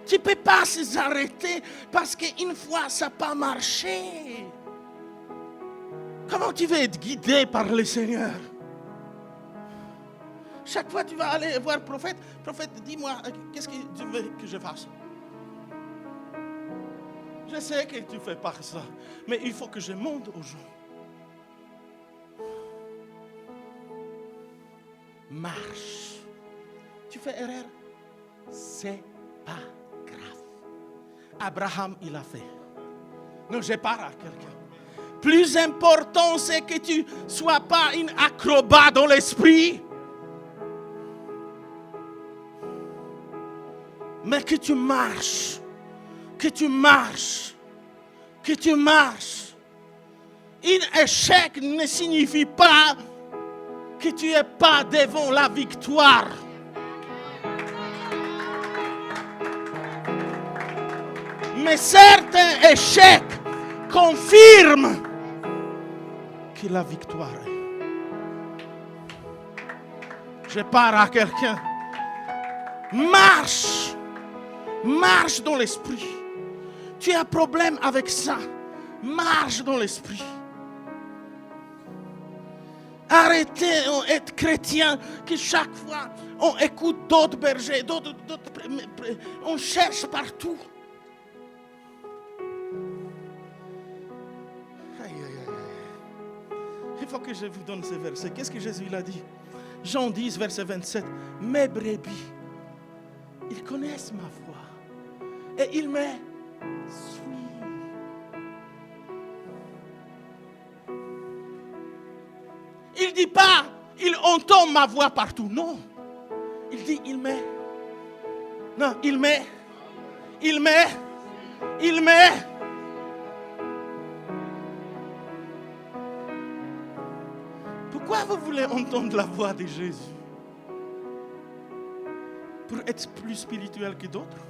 Tu ne peux pas s'arrêter parce qu'une fois, ça n'a pas marché. Comment tu veux être guidé par le Seigneur? Chaque fois, tu vas aller voir le prophète. Prophète, dis-moi, qu'est-ce que tu veux que je fasse? Je sais que tu ne fais pas ça, mais il faut que je montre aux gens. Marche. Tu fais erreur, c'est pas grave. Abraham, il a fait. Non, je pars à quelqu'un. Plus important, c'est que tu ne sois pas une acrobate dans l'esprit, mais que tu marches. Que tu marches, que tu marches. Un échec ne signifie pas que tu n'es pas devant la victoire. Mais certains échecs confirment que la victoire est. Je pars à quelqu'un. Marche. Marche dans l'esprit. Tu as un problème avec ça. Marche dans l'esprit. Arrêtez d'être chrétien, que chaque fois on écoute d'autres bergers, on cherche partout. Aïe, aïe, aïe. Il faut que je vous donne ce verset. Qu'est-ce que Jésus a dit? Jean 10, verset 27. Mes brebis, ils connaissent ma voix et ils me suivent. Il ne dit pas, il entend ma voix partout. Non. Il dit, il met. Non, il met. Il met. Il met. Pourquoi vous voulez entendre la voix de Jésus? Pour être plus spirituel que d'autres?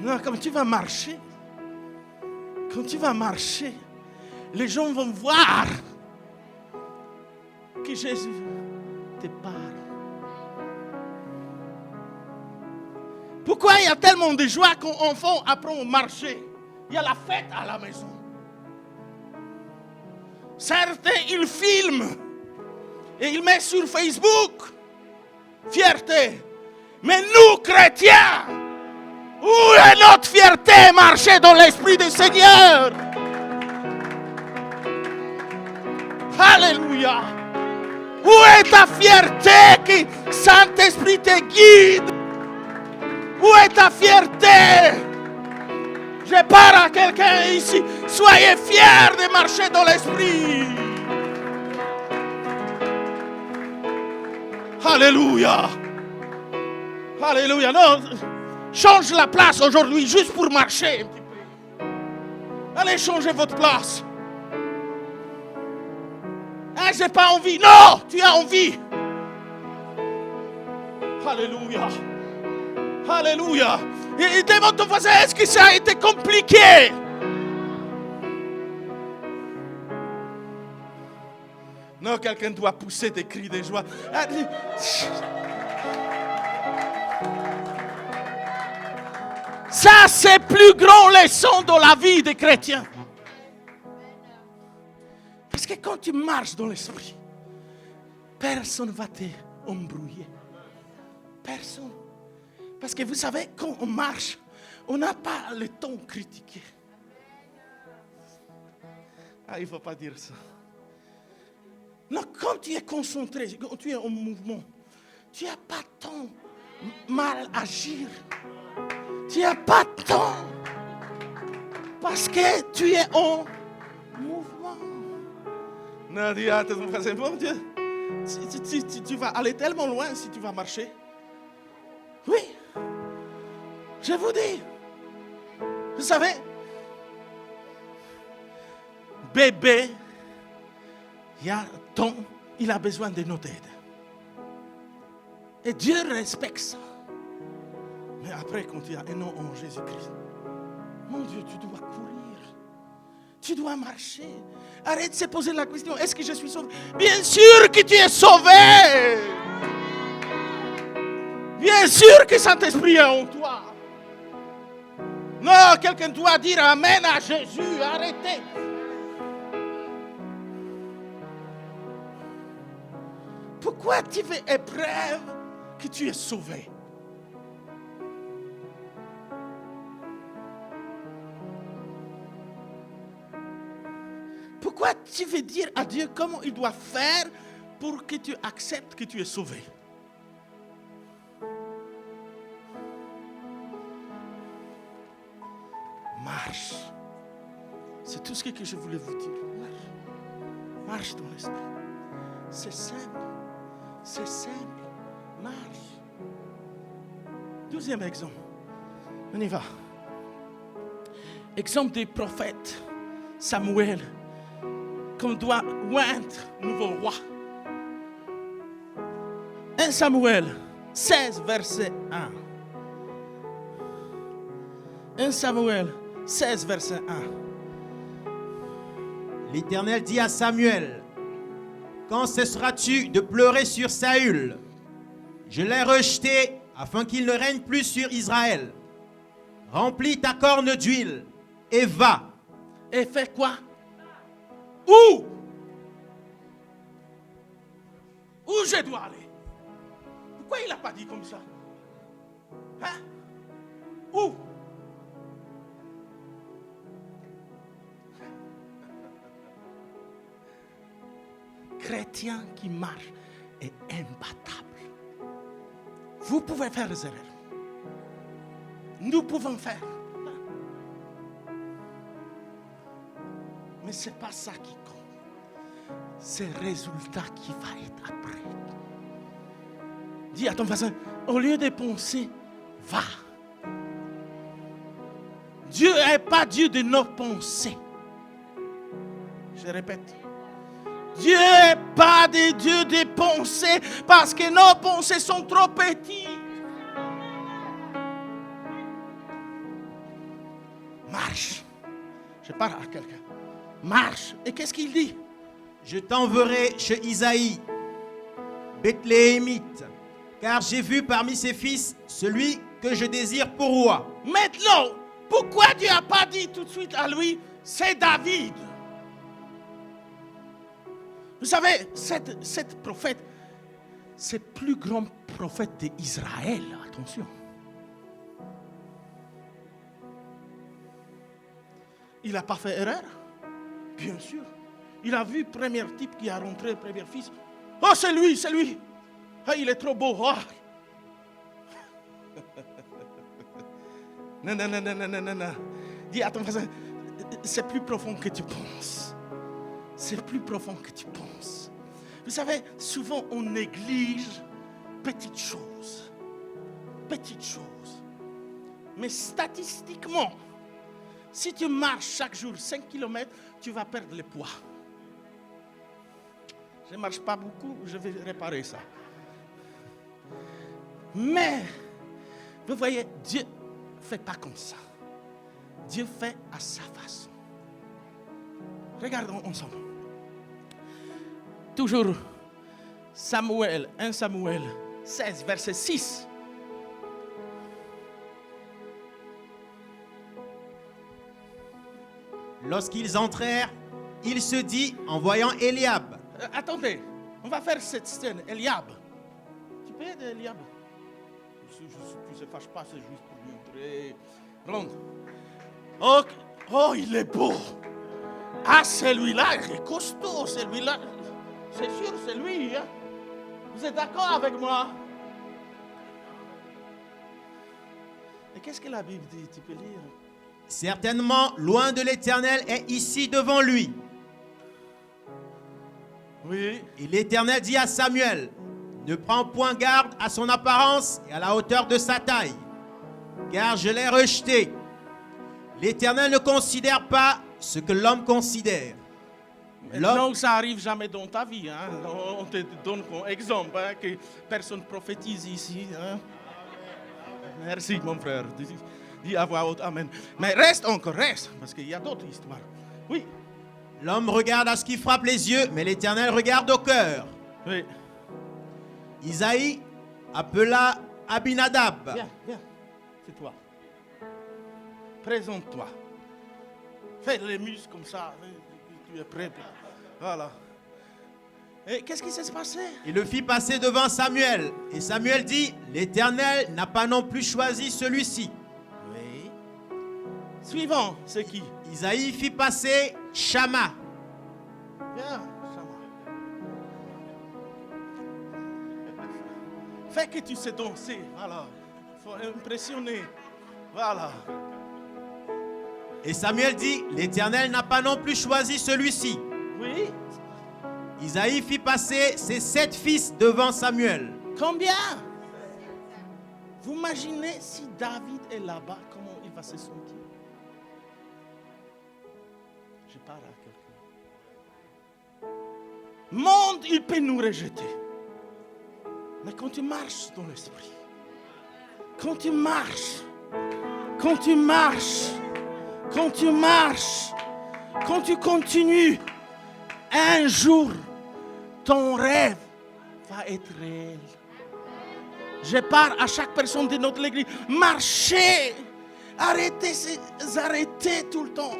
Non, quand tu vas marcher, les gens vont voir que Jésus te parle. Pourquoi il y a tellement de joie quand enfants apprennent à marcher? Il y a la fête à la maison. Certains, ils filment et ils mettent sur Facebook. Fierté. Mais nous, chrétiens, où est notre fierté? Marcher dans l'esprit du Seigneur. Alléluia. Où est ta fierté que Saint-Esprit te guide? Où est ta fierté? Je parle à quelqu'un ici. Soyez fiers de marcher dans l'esprit. Alléluia. Alléluia. Non, change la place aujourd'hui juste pour marcher un petit peu. Allez changer votre place. Ah, j'ai pas envie. Non, tu as envie. Alléluia. Alléluia. Et demande ton voisin, est-ce que ça a été compliqué? Non, quelqu'un doit pousser des cris de joie. Ça, c'est plus grand leçon dans la vie des chrétiens. Parce que quand tu marches dans l'esprit, personne ne va t'embrouiller. Personne. Parce que vous savez, quand on marche, on n'a pas le temps de critiquer. Ah, il ne faut pas dire ça. Non, quand tu es concentré, quand tu es en mouvement, tu n'as pas de temps mal agir. Tu n'as pas de temps. Parce que tu es en mouvement. Non, dis à ton frère, mon Dieu, tu vas aller tellement loin si tu vas marcher. Oui. Je vous dis, vous savez, bébé, il a besoin de notre aide. Et Dieu respecte ça. Mais après, quand il y a un nom en Jésus-Christ, mon Dieu, tu dois courir. Tu dois marcher. Arrête de se poser la question, est-ce que je suis sauvé? Bien sûr que tu es sauvé. Bien sûr que Saint-Esprit est en toi. Non, quelqu'un doit dire Amen à Jésus. Arrêtez. Pourquoi tu fais épreuve que tu es sauvé? Pourquoi tu veux dire à Dieu comment il doit faire pour que tu acceptes que tu es sauvé? Marche. C'est tout ce que je voulais vous dire. Marche. Marche dans l'esprit. C'est simple. C'est simple. Marche. Deuxième exemple. On y va. Exemple des prophètes. Samuel. Qu'on doit oindre nouveau roi. 1 Samuel 16, verset 1. 1 Samuel 16, verset 1. L'Éternel dit à Samuel, quand cesseras-tu de pleurer sur Saül? Je l'ai rejeté afin qu'il ne règne plus sur Israël. Remplis ta corne d'huile et va. Et fais quoi? Où? Où je dois aller? Pourquoi il n'a pas dit comme ça? Hein? Où? Chrétien qui marche est imbattable. Vous pouvez faire des erreurs. Nous pouvons faire. Mais ce n'est pas ça qui compte. C'est le résultat qui va être après. Dis à ton voisin, au lieu de penser, va. Dieu n'est pas Dieu de nos pensées. Je répète. Dieu n'est pas de Dieu des pensées parce que nos pensées sont trop petites. Marche. Je parle à quelqu'un. Marche. Et qu'est-ce qu'il dit? Je t'enverrai chez Isaïe, Bethléemite, car j'ai vu parmi ses fils celui que je désire pour roi. Maintenant, pourquoi Dieu n'a pas dit tout de suite à lui, c'est David? Vous savez, cette prophète, c'est le plus grand prophète d'Israël. Attention. Il n'a pas fait erreur. Bien sûr. Il a vu le premier type qui a rentré, le premier fils. Oh, c'est lui, c'est lui. Ah, il est trop beau. Oh. Non, non, non, non, non, non, non. Dis à ton voisin, c'est plus profond que tu penses. C'est plus profond que tu penses. Vous savez, souvent on néglige petites choses. Petites choses. Mais statistiquement, si tu marches chaque jour 5 km, tu vas perdre le poids. Je ne marche pas beaucoup, je vais réparer ça. Mais, vous voyez, Dieu ne fait pas comme ça. Dieu fait à sa façon. Regardons ensemble. Toujours Samuel, 1 Samuel 16, verset 6. Lorsqu'ils entrèrent, il se dit en voyant Eliab. Attendez, on va faire cette scène. Eliab. Tu peux aider Eliab? Tu ne se fâches pas, c'est juste pour lui montrer. Ronde. Oh, il est beau. Ah, celui-là, il est costaud. Celui-là, c'est sûr, c'est lui. Hein? Vous êtes d'accord avec moi? Et qu'est-ce que la Bible dit? Tu peux lire? Certainement, loin de l'Éternel est ici devant lui. Oui. Et l'Éternel dit à Samuel, ne prends point garde à son apparence et à la hauteur de sa taille, car je l'ai rejeté. L'Éternel ne considère pas ce que l'homme considère. Non, ça n'arrive jamais dans ta vie. Hein? On te donne comme exemple hein, que personne prophétise ici. Hein? Merci, mon frère. Dis à voix haute, amen. Mais reste encore, reste, parce qu'il y a d'autres histoires. Oui. L'homme regarde à ce qui frappe les yeux, mais l'Éternel regarde au cœur. Oui. Isaïe appela Abinadab. Viens, c'est toi. Présente-toi. Fais les muscles comme ça. Tu es prêt. Voilà. Et qu'est-ce qui s'est passé? Il le fit passer devant Samuel. Et Samuel dit, l'Éternel n'a pas non plus choisi celui-ci. Oui. Suivant, c'est qui? Isaïe fit passer Shama. Viens, Shama. Fais que tu sais danser. Voilà. Il faut impressionner. Voilà. Et Samuel dit, l'Éternel n'a pas non plus choisi celui-ci. Oui. Isaïe fit passer ses 7 fils devant Samuel. Combien? Vous imaginez si David est là-bas, comment il va se sentir? Je parle à quelqu'un. Monde, il peut nous rejeter. Mais quand tu marches dans l'esprit, quand tu marches, quand tu continues, un jour, ton rêve va être réel. Je parle à chaque personne de notre église. Marchez. Arrêtez tout le temps.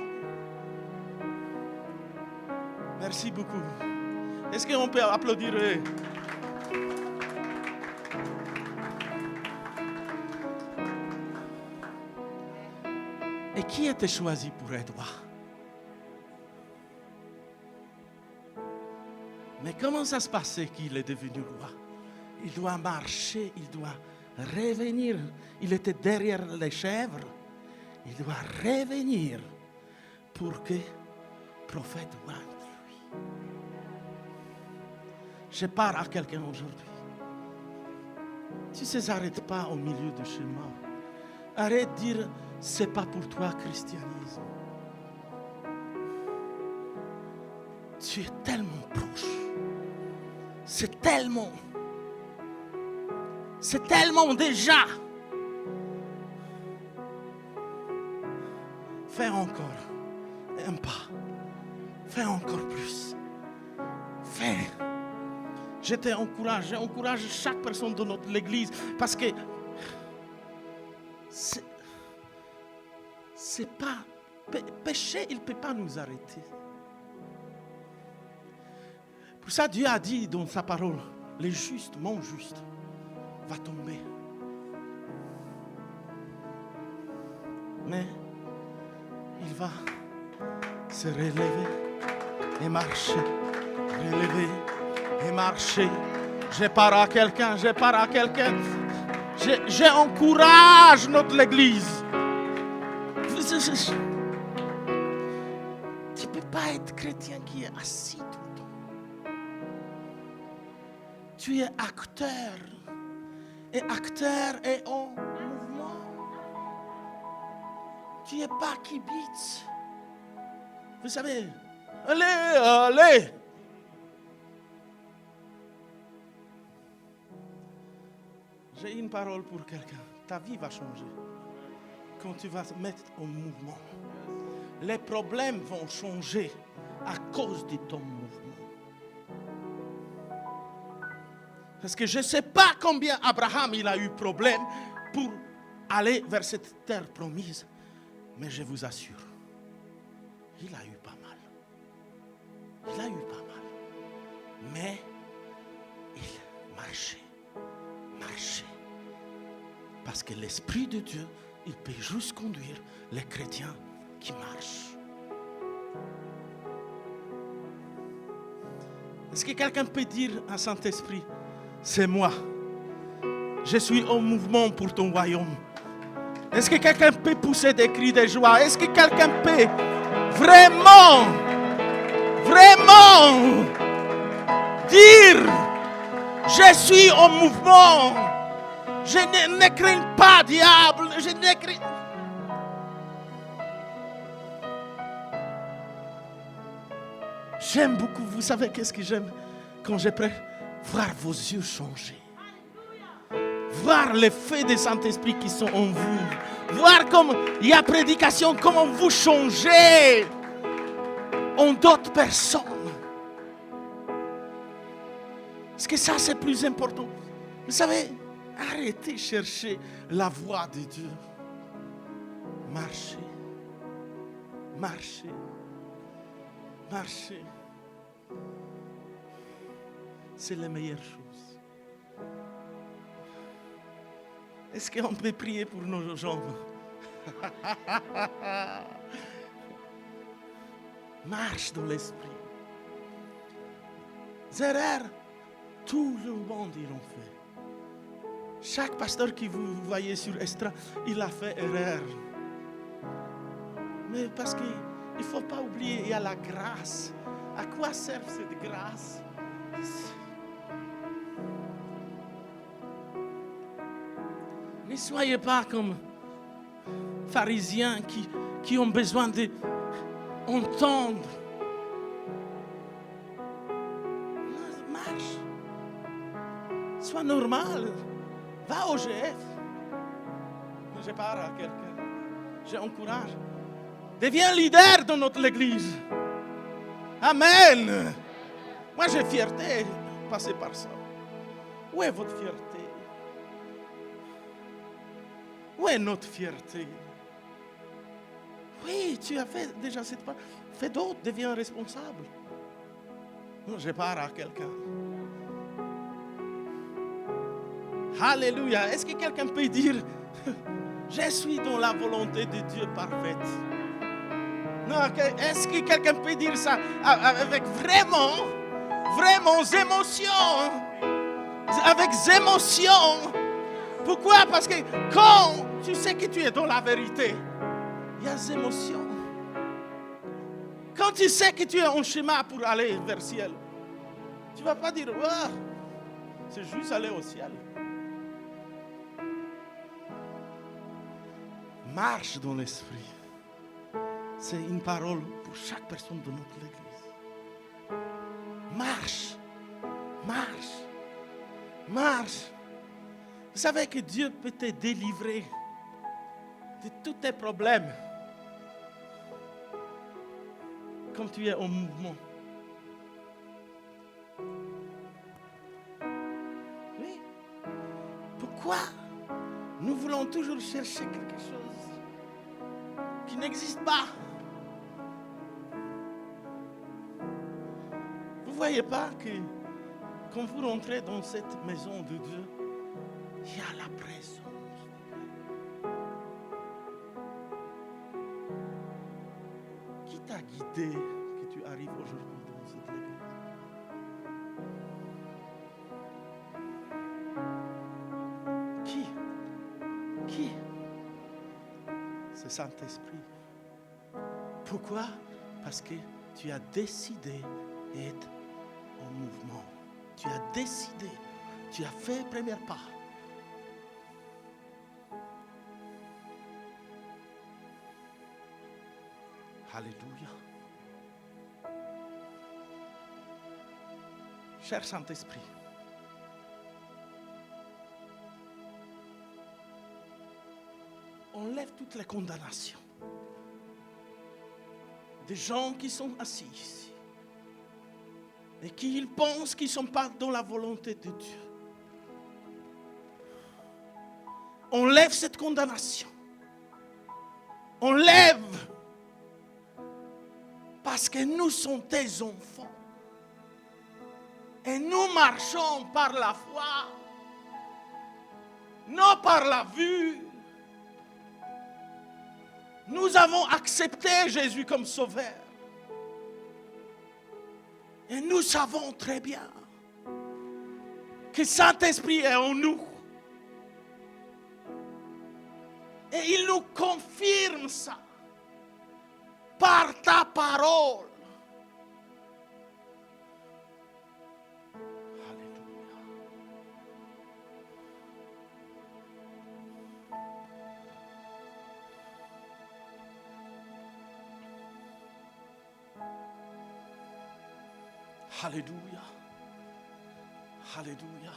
Merci beaucoup. Est-ce qu'on peut applaudir? Et qui était choisi pour être roi? Mais comment ça se passait qu'il est devenu roi? Il doit marcher, il doit revenir. Il était derrière les chèvres. Il doit revenir pour que le prophète voie entre lui. Je parle à quelqu'un aujourd'hui. Tu ne s'arrête pas au milieu du chemin. Arrête de dire, c'est pas pour toi, christianisme. Tu es tellement proche. C'est tellement déjà. Fais encore un pas. Fais encore plus. Fais. Je t'encourage. J'encourage chaque personne de notre église parce que c'est pas péché, il ne peut pas nous arrêter. Pour ça, Dieu a dit dans sa parole, les justes, mon juste, va tomber. Mais il va se relever et marcher. Relever et marcher. Je parle à quelqu'un, J'encourage notre église. Tu ne peux pas être chrétien qui est assis tout le temps. Tu es acteur. Et acteur est en mouvement. Tu n'es pas kibitz. Vous savez, allez. J'ai une parole pour quelqu'un. Ta vie va changer quand tu vas te mettre en mouvement. Les problèmes vont changer à cause de ton mouvement. Parce que je ne sais pas combien Abraham il a eu problème pour aller vers cette terre promise. Mais je vous assure, il a eu pas mal. Mais il marchait. Parce que l'Esprit de Dieu, il peut juste conduire les chrétiens qui marchent. Est-ce que quelqu'un peut dire à Saint-Esprit, c'est moi. Je suis en mouvement pour ton royaume. Est-ce que quelqu'un peut pousser des cris de joie? Est-ce que quelqu'un peut vraiment dire, je suis en mouvement. Je ne crains pas, diable. Je ne crains. J'aime beaucoup, vous savez qu'est-ce que j'aime quand je prie? Voir vos yeux changer. Voir les faits des Saint-Esprit qui sont en vous. Voir comme il y a prédication, comment vous changez en d'autres personnes. Parce que ça, c'est plus important. Vous savez, arrêtez de chercher la voix de Dieu. Marchez. C'est la meilleure chose. Est-ce qu'on peut prier pour nos jambes? Marche dans l'esprit. Zérer, tout le monde ils l'ont fait. Chaque pasteur que vous voyez sur Estra, il a fait erreur. Mais parce qu'il ne faut pas oublier, il y a la grâce. À quoi sert cette grâce? Ne soyez pas comme pharisiens qui ont besoin d'entendre. Marche. Sois normal. Va au GF. Je parle à quelqu'un. J'encourage. Deviens leader dans notre église. Amen. Moi, j'ai fierté de passer par ça. Où est votre fierté? Où est notre fierté? Oui, tu as fait déjà cette part. Fais d'autres, deviens responsable. Non, je parle à quelqu'un. Alléluia. Est-ce que quelqu'un peut dire, je suis dans la volonté de Dieu parfaite? Non, est-ce que quelqu'un peut dire ça avec vraiment émotion? Avec émotion. Pourquoi? Parce que quand tu sais que tu es dans la vérité, il y a des émotions. Quand tu sais que tu es en chemin pour aller vers le ciel, tu ne vas pas dire, oh, c'est juste aller au ciel. Marche dans l'esprit. C'est une parole pour chaque personne de notre église. Marche. Vous savez que Dieu peut te délivrer de tous tes problèmes quand tu es en mouvement. Oui. Pourquoi nous voulons toujours chercher quelque chose qui n'existe pas? Vous croyez pas que quand vous rentrez dans cette maison de Dieu, il y a la présence de Dieu. Qui t'a guidé que tu arrives aujourd'hui dans cette église? Qui? C'est Saint-Esprit. Pourquoi? Parce que tu as décidé d'être en mouvement. Tu as décidé, tu as fait le premier pas. Alléluia. Cher Saint-Esprit, enlève toutes les condamnations des gens qui sont assis ici et qui pensent qu'ils ne sont pas dans la volonté de Dieu. Enlève cette condamnation. Enlève. Parce que nous sommes tes enfants. Et nous marchons par la foi, non par la vue. Nous avons accepté Jésus comme sauveur. Et nous savons très bien que Saint-Esprit est en nous. Et il nous confirme ça par ta parole. Alléluia. Alléluia.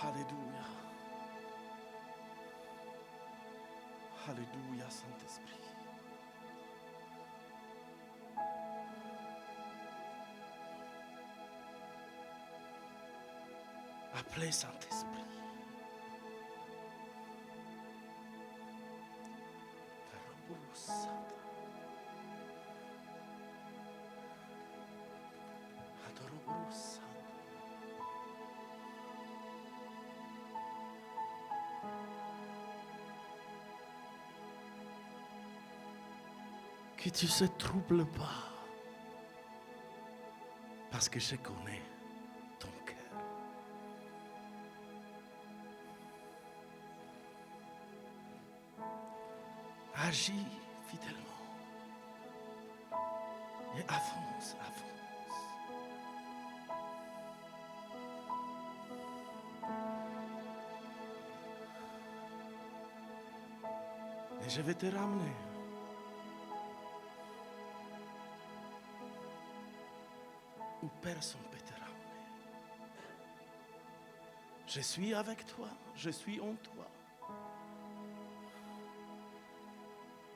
Alléluia. Alléluia, Saint-Esprit. Appelez Saint-Esprit. Que tu ne se troubles pas, parce que je connais ton cœur. Agis fidèlement et avance, avance. Et je vais te ramener. Où personne ne peut te ramener. Je suis avec toi, je suis en toi.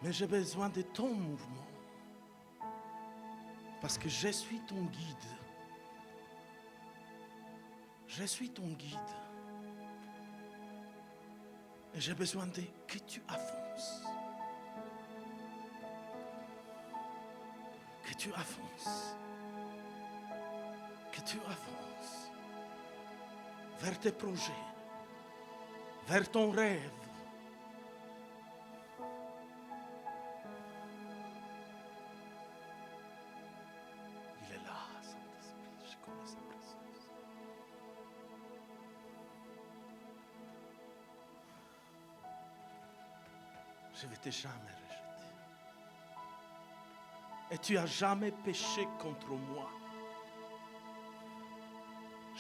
Mais j'ai besoin de ton mouvement. Parce que je suis ton guide. Je suis ton guide. Et j'ai besoin de que tu avances. Que tu avances. Que tu avances vers tes projets, vers ton rêve. Il est là, Saint-Esprit, je connais sa présence. Je ne vais te jamais rejeter. Et tu n'as jamais péché contre moi.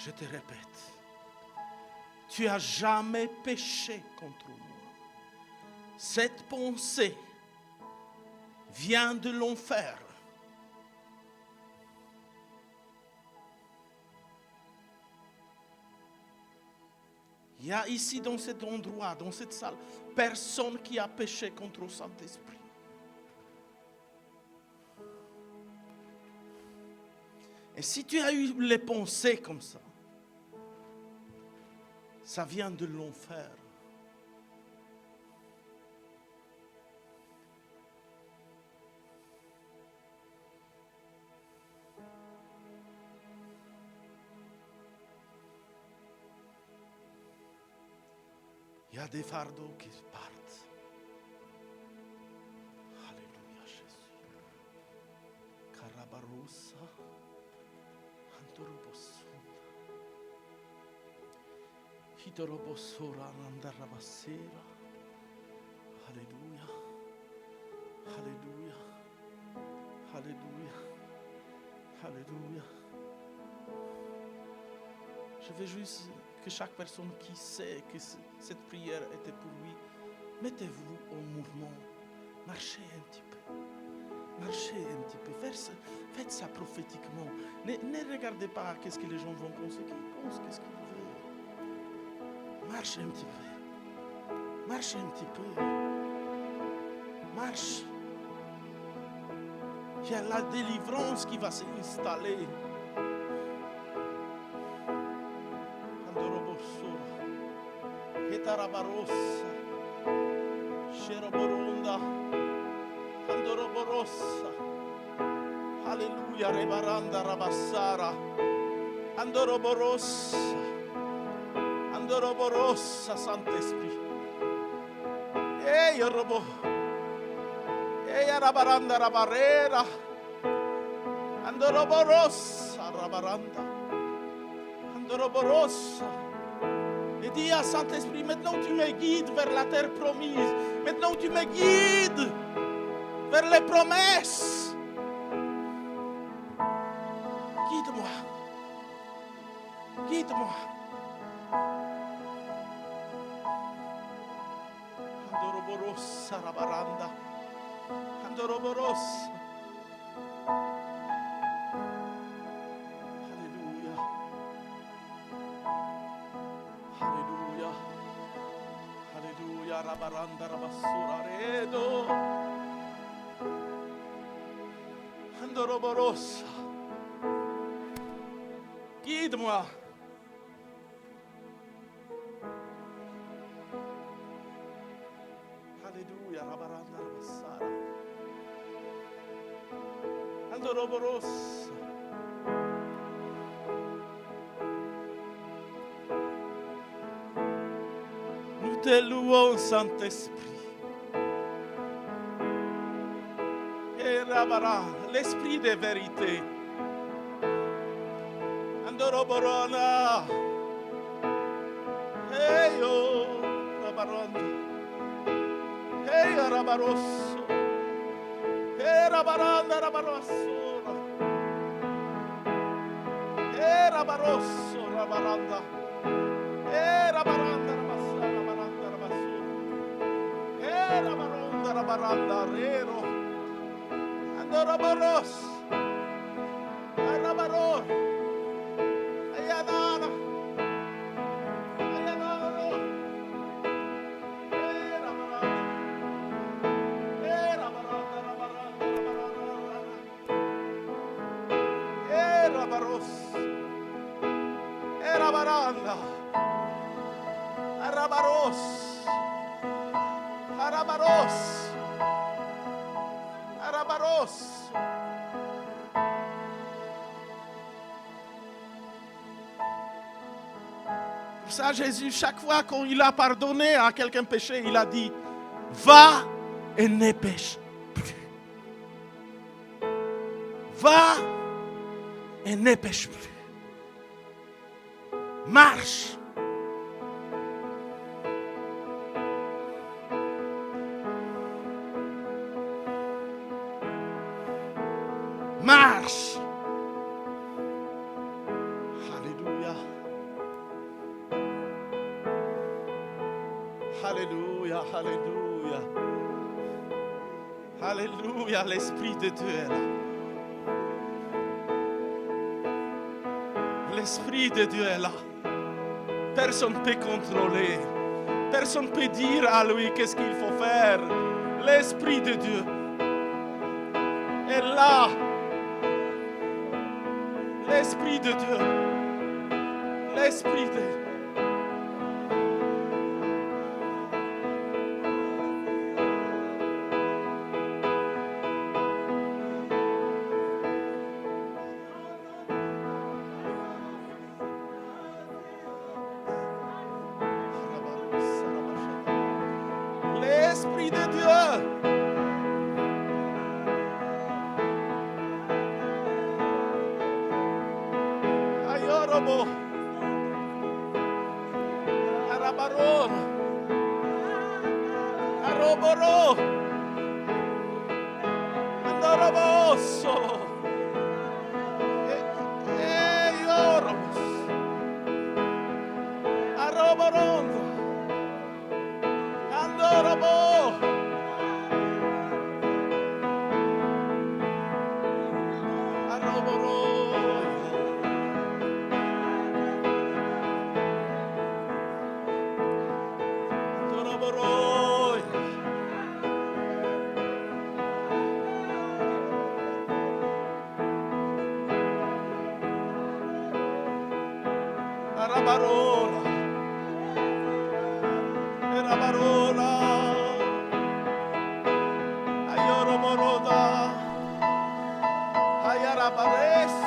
Je te répète, tu n'as jamais péché contre moi. Cette pensée vient de l'enfer. Il y a ici dans cet endroit, dans cette salle, personne qui a péché contre le Saint-Esprit. Et si tu as eu les pensées comme ça vient de l'enfer. y a des fardeaux qui partent. Alléluia, Jésus. Karabarosa. Antorobosunda. Hitorobosora nandarabasera. Alléluia. Alléluia. Alléluia. Alléluia. Je veux juste que chaque personne qui sait que cette prière était pour lui, mettez-vous au mouvement. Marchez un petit peu. Marchez un petit peu. Faites ça prophétiquement. Ne regardez pas qu'est-ce que les gens vont penser. Qu'ils pensent, qu'est-ce qu'ils veulent. Marchez un petit peu. Marchez un petit peu. Marche. Il y a la délivrance qui va s'installer. Andorobosura, Etarabarossa, Sheroboronda, Andoroborossa, Alléluia, Rebaranda Rabassara, Andoroborossa, Andoroborossa, Saint-Esprit. Hey, Robo. Rabaranda Rabarera Andoroborossa Rabaranda Andoroborossa. Et dis à Saint-Esprit, maintenant tu me guides vers la terre promise. Maintenant tu me guides vers les promesses. Guide-moi. Guide-moi. Andoroborossa Rabaranda Andoroborossa. Alléluia. Alléluia. Alléluia. Rabaranda Rabassura Redo. Andoroborossa. Guide-moi. Alléluia. Rabaranda Rabassara. Andoroborossa. Nous te louons, Saint-Esprit. Et Rabara, l'esprit de vérité. Andoroborona. Hey, oh, Rabarona. Hey, Rabarosso. Rabaranda Rabarossora. Rabarosso Rabaranda. Rabaranda Rabassara Rabaranda Rabassora. Rabaronda Rabaranda Rero. Andorabaros. Rabaror. Ayanana. Ayanana. Rabaranda, Arabaros, Arabaros, Arabaros. Pour ça, Jésus, chaque fois qu'il a pardonné à quelqu'un péché, il a dit, va et ne pêche plus. Va et ne pêche plus. Marche. Marche. Alléluia. Alléluia, alléluia. Alléluia, l'Esprit de Dieu est là. L'Esprit de Dieu est là. Personne ne peut contrôler. Personne ne peut dire à lui qu'est-ce qu'il faut faire. L'Esprit de Dieu est là. L'Esprit de Dieu. L'Esprit de Dieu. Saint-Esprit de Dieu. Ayorobo. Arabaron. Aroboro. Andoroboso. Eyorobos. Aroborondo. Andorobo. Aroboro. Andoroboroi. Arabarola. Erabarola. Ayoromoroda. Ayarabares.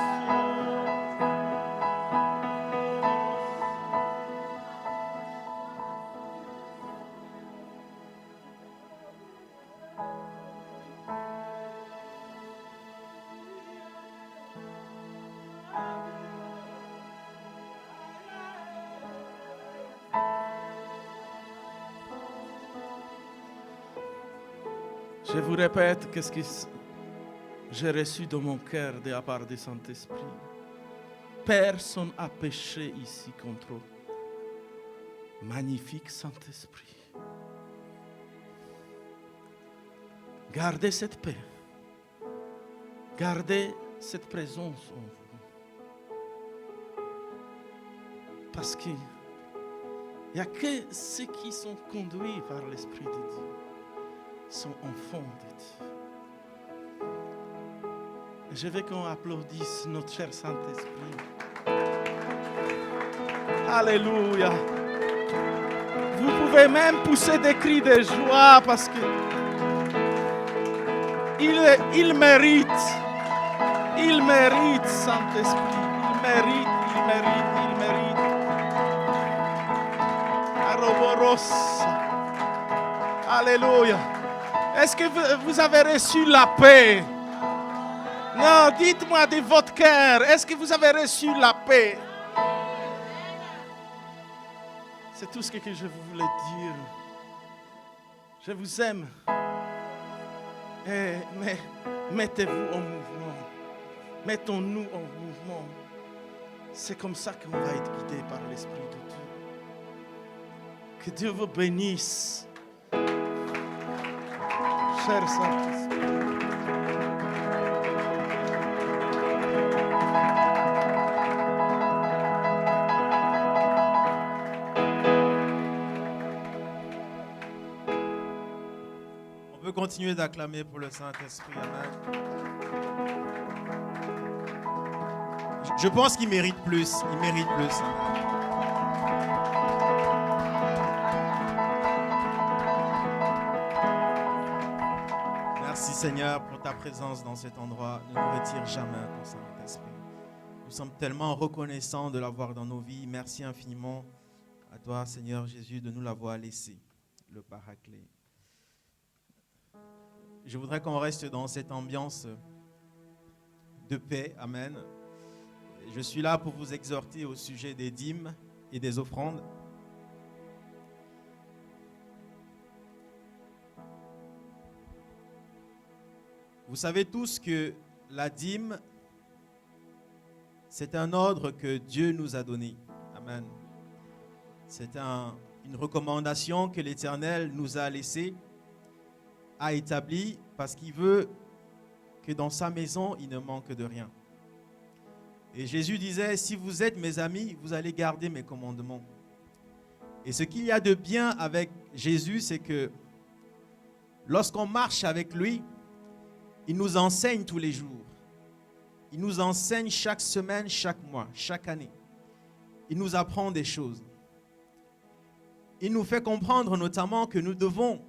Je vous répète qu'est-ce que j'ai reçu dans mon cœur de la part du Saint-Esprit. Personne n'a péché ici contre eux. Magnifique Saint-Esprit. Gardez cette paix. Gardez cette présence en vous. Parce qu'il n'y a que ceux qui sont conduits par l'Esprit de Dieu sont enfants de Dieu. Et je veux qu'on applaudisse notre cher Saint-Esprit. Alléluia. Vous pouvez même pousser des cris de joie parce que il mérite. Il mérite, Saint-Esprit. Il mérite. Aroboros. Alléluia. Est-ce que vous avez reçu la paix? Non, dites-moi de votre cœur, est-ce que vous avez reçu la paix? C'est tout ce que je voulais dire. Je vous aime. Mais mettez-vous en mouvement. Mettons-nous en mouvement. C'est comme ça qu'on va être guidé par l'Esprit de Dieu. Que Dieu vous bénisse. Cher Saint-Esprit. On peut continuer d'acclamer pour le Saint-Esprit. Amen. Je pense qu'il mérite plus. Il mérite plus. Amen. Merci Seigneur pour ta présence dans cet endroit. Ne nous retire jamais ton Saint-Esprit. Nous sommes tellement reconnaissants de l'avoir dans nos vies. Merci infiniment à toi Seigneur Jésus de nous l'avoir laissé, le Paraclet. Je voudrais qu'on reste dans cette ambiance de paix. Amen. Je suis là pour vous exhorter au sujet des dîmes et des offrandes. Vous savez tous que la dîme, c'est un ordre que Dieu nous a donné. Amen. C'est une recommandation que l'Éternel nous a laissée, a établie, parce qu'il veut que dans sa maison, il ne manque de rien. Et Jésus disait, si vous êtes mes amis, vous allez garder mes commandements. Et ce qu'il y a de bien avec Jésus, c'est que lorsqu'on marche avec lui, il nous enseigne tous les jours. Il nous enseigne chaque semaine, chaque mois, chaque année. Il nous apprend des choses. Il nous fait comprendre notamment que nous devons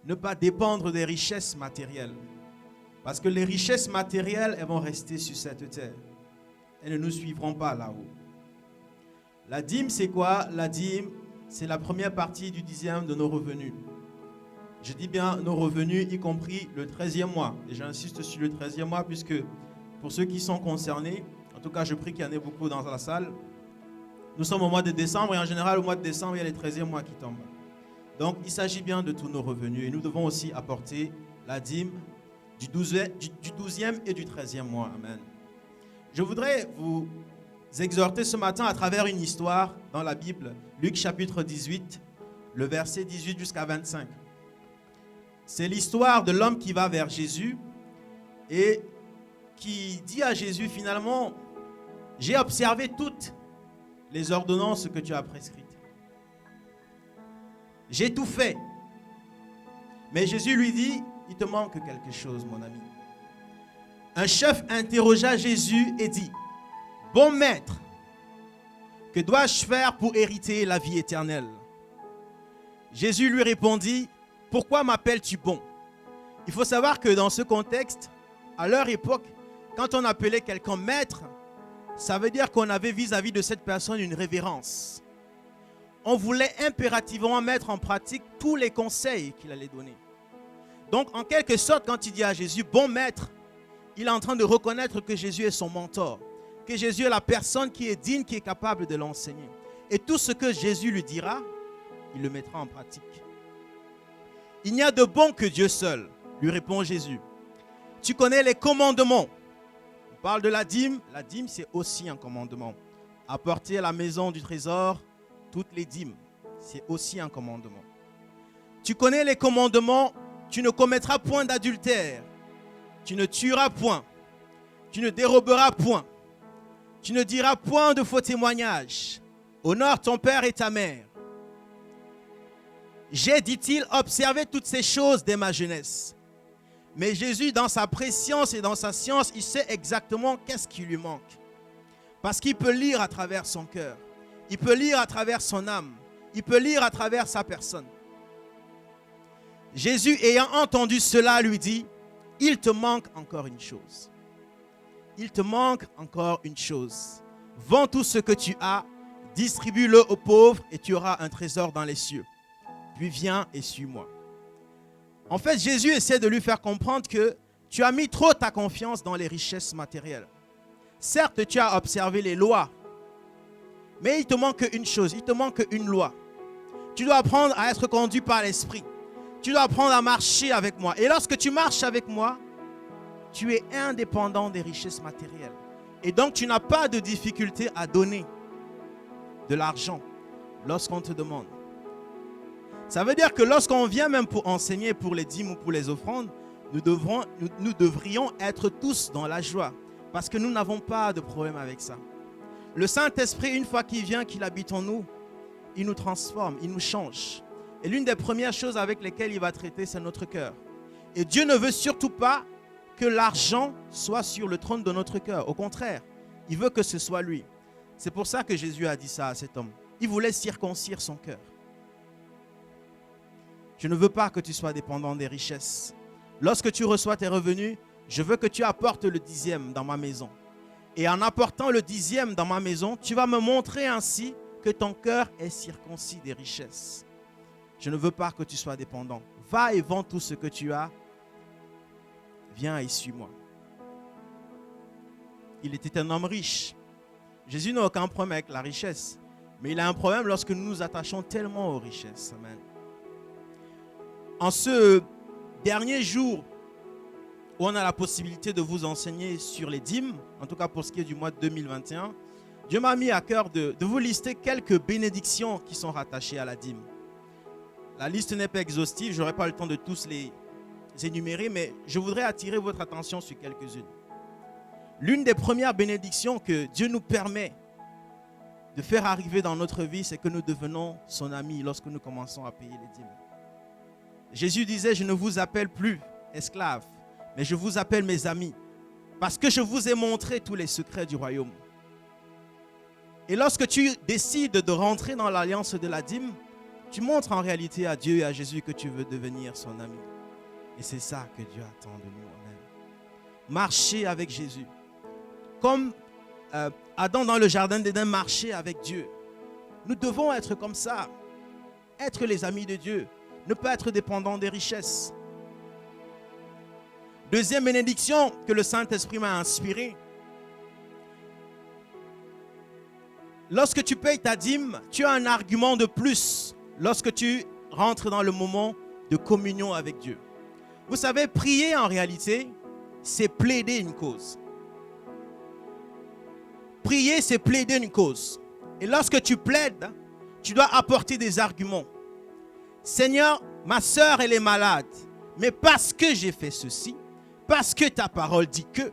ne pas dépendre des richesses matérielles. Parce que les richesses matérielles, elles vont rester sur cette terre. Elles ne nous suivront pas là-haut. La dîme, c'est quoi? La dîme, c'est la première partie du 10e de nos revenus. Je dis bien nos revenus, y compris le 13e mois. Et j'insiste sur le 13e mois, puisque pour ceux qui sont concernés, en tout cas je prie qu'il y en ait beaucoup dans la salle, nous sommes au mois de décembre et en général au mois de décembre, il y a les 13e mois qui tombent. Donc il s'agit bien de tous nos revenus et nous devons aussi apporter la dîme du 12e et du 13e mois. Amen. Je voudrais vous exhorter ce matin à travers une histoire dans la Bible, Luc chapitre 18, le verset 18 jusqu'à 25. C'est l'histoire de l'homme qui va vers Jésus et qui dit à Jésus finalement, j'ai observé toutes les ordonnances que tu as prescrites. J'ai tout fait. Mais Jésus lui dit, il te manque quelque chose, mon ami. Un chef interrogea Jésus et dit, bon maître, que dois-je faire pour hériter la vie éternelle? Jésus lui répondit, pourquoi m'appelles-tu bon? Il faut savoir que dans ce contexte, à leur époque, quand on appelait quelqu'un maître, ça veut dire qu'on avait vis-à-vis de cette personne une révérence. On voulait impérativement mettre en pratique tous les conseils qu'il allait donner. Donc, en quelque sorte, quand il dit à Jésus, bon maître, il est en train de reconnaître que Jésus est son mentor, que Jésus est la personne qui est digne, qui est capable de l'enseigner. Et tout ce que Jésus lui dira, il le mettra en pratique. Il n'y a de bon que Dieu seul, lui répond Jésus. Tu connais les commandements. On parle de la dîme c'est aussi un commandement. Apporter à la maison du trésor toutes les dîmes, c'est aussi un commandement. Tu connais les commandements, tu ne commettras point d'adultère, tu ne tueras point, tu ne déroberas point, tu ne diras point de faux témoignages, honore ton père et ta mère. J'ai, dit-il, observé toutes ces choses dès ma jeunesse. Mais Jésus, dans sa préscience et dans sa science, il sait exactement qu'est-ce qui lui manque. Parce qu'il peut lire à travers son cœur. Il peut lire à travers son âme. Il peut lire à travers sa personne. Jésus, ayant entendu cela, lui dit, il te manque encore une chose. Il te manque encore une chose. Vends tout ce que tu as, distribue-le aux pauvres et tu auras un trésor dans les cieux. Puis viens et suis-moi. En fait, Jésus essaie de lui faire comprendre que tu as mis trop ta confiance dans les richesses matérielles. Certes, tu as observé les lois, mais il te manque une chose, il te manque une loi. Tu dois apprendre à être conduit par l'Esprit. Tu dois apprendre à marcher avec moi. Et lorsque tu marches avec moi, tu es indépendant des richesses matérielles. Et donc, tu n'as pas de difficulté à donner de l'argent lorsqu'on te demande. Ça veut dire que lorsqu'on vient même pour enseigner pour les dîmes ou pour les offrandes, nous devrions être tous dans la joie. Parce que nous n'avons pas de problème avec ça. Le Saint-Esprit, une fois qu'il vient, qu'il habite en nous, il nous transforme, il nous change. Et l'une des premières choses avec lesquelles il va traiter, c'est notre cœur. Et Dieu ne veut surtout pas que l'argent soit sur le trône de notre cœur. Au contraire, il veut que ce soit lui. C'est pour ça que Jésus a dit ça à cet homme. Il voulait circoncire son cœur. Je ne veux pas que tu sois dépendant des richesses. Lorsque tu reçois tes revenus, je veux que tu apportes le 10e dans ma maison. Et en apportant le 10e dans ma maison, tu vas me montrer ainsi que ton cœur est circoncis des richesses. Je ne veux pas que tu sois dépendant. Va et vends tout ce que tu as. Viens et suis-moi. Il était un homme riche. Jésus n'a aucun problème avec la richesse. Mais il a un problème lorsque nous nous attachons tellement aux richesses. Amen. En ce dernier jour où on a la possibilité de vous enseigner sur les dîmes, en tout cas pour ce qui est du mois de 2021, Dieu m'a mis à cœur de vous lister quelques bénédictions qui sont rattachées à la dîme. La liste n'est pas exhaustive, je n'aurai pas le temps de tous les énumérer, mais je voudrais attirer votre attention sur quelques-unes. L'une des premières bénédictions que Dieu nous permet de faire arriver dans notre vie, c'est que nous devenons son ami lorsque nous commençons à payer les dîmes. Jésus disait, je ne vous appelle plus esclaves, mais je vous appelle mes amis, parce que je vous ai montré tous les secrets du royaume. Et lorsque tu décides de rentrer dans l'alliance de la dîme, tu montres en réalité à Dieu et à Jésus que tu veux devenir son ami. Et c'est ça que Dieu attend de nous. Amen. Marcher avec Jésus. Comme Adam dans le jardin d'Éden marchait avec Dieu. Nous devons être comme ça. Être les amis de Dieu. ne pas être dépendant des richesses. Deuxième bénédiction que le Saint-Esprit m'a inspirée. Lorsque tu payes ta dîme, tu as un argument de plus lorsque tu rentres dans le moment de communion avec Dieu. Vous savez, prier en réalité, c'est plaider une cause. Prier, c'est plaider une cause. Et lorsque tu plaides, tu dois apporter des arguments. Seigneur, ma sœur, elle est malade. Mais parce que j'ai fait ceci, parce que ta parole dit que,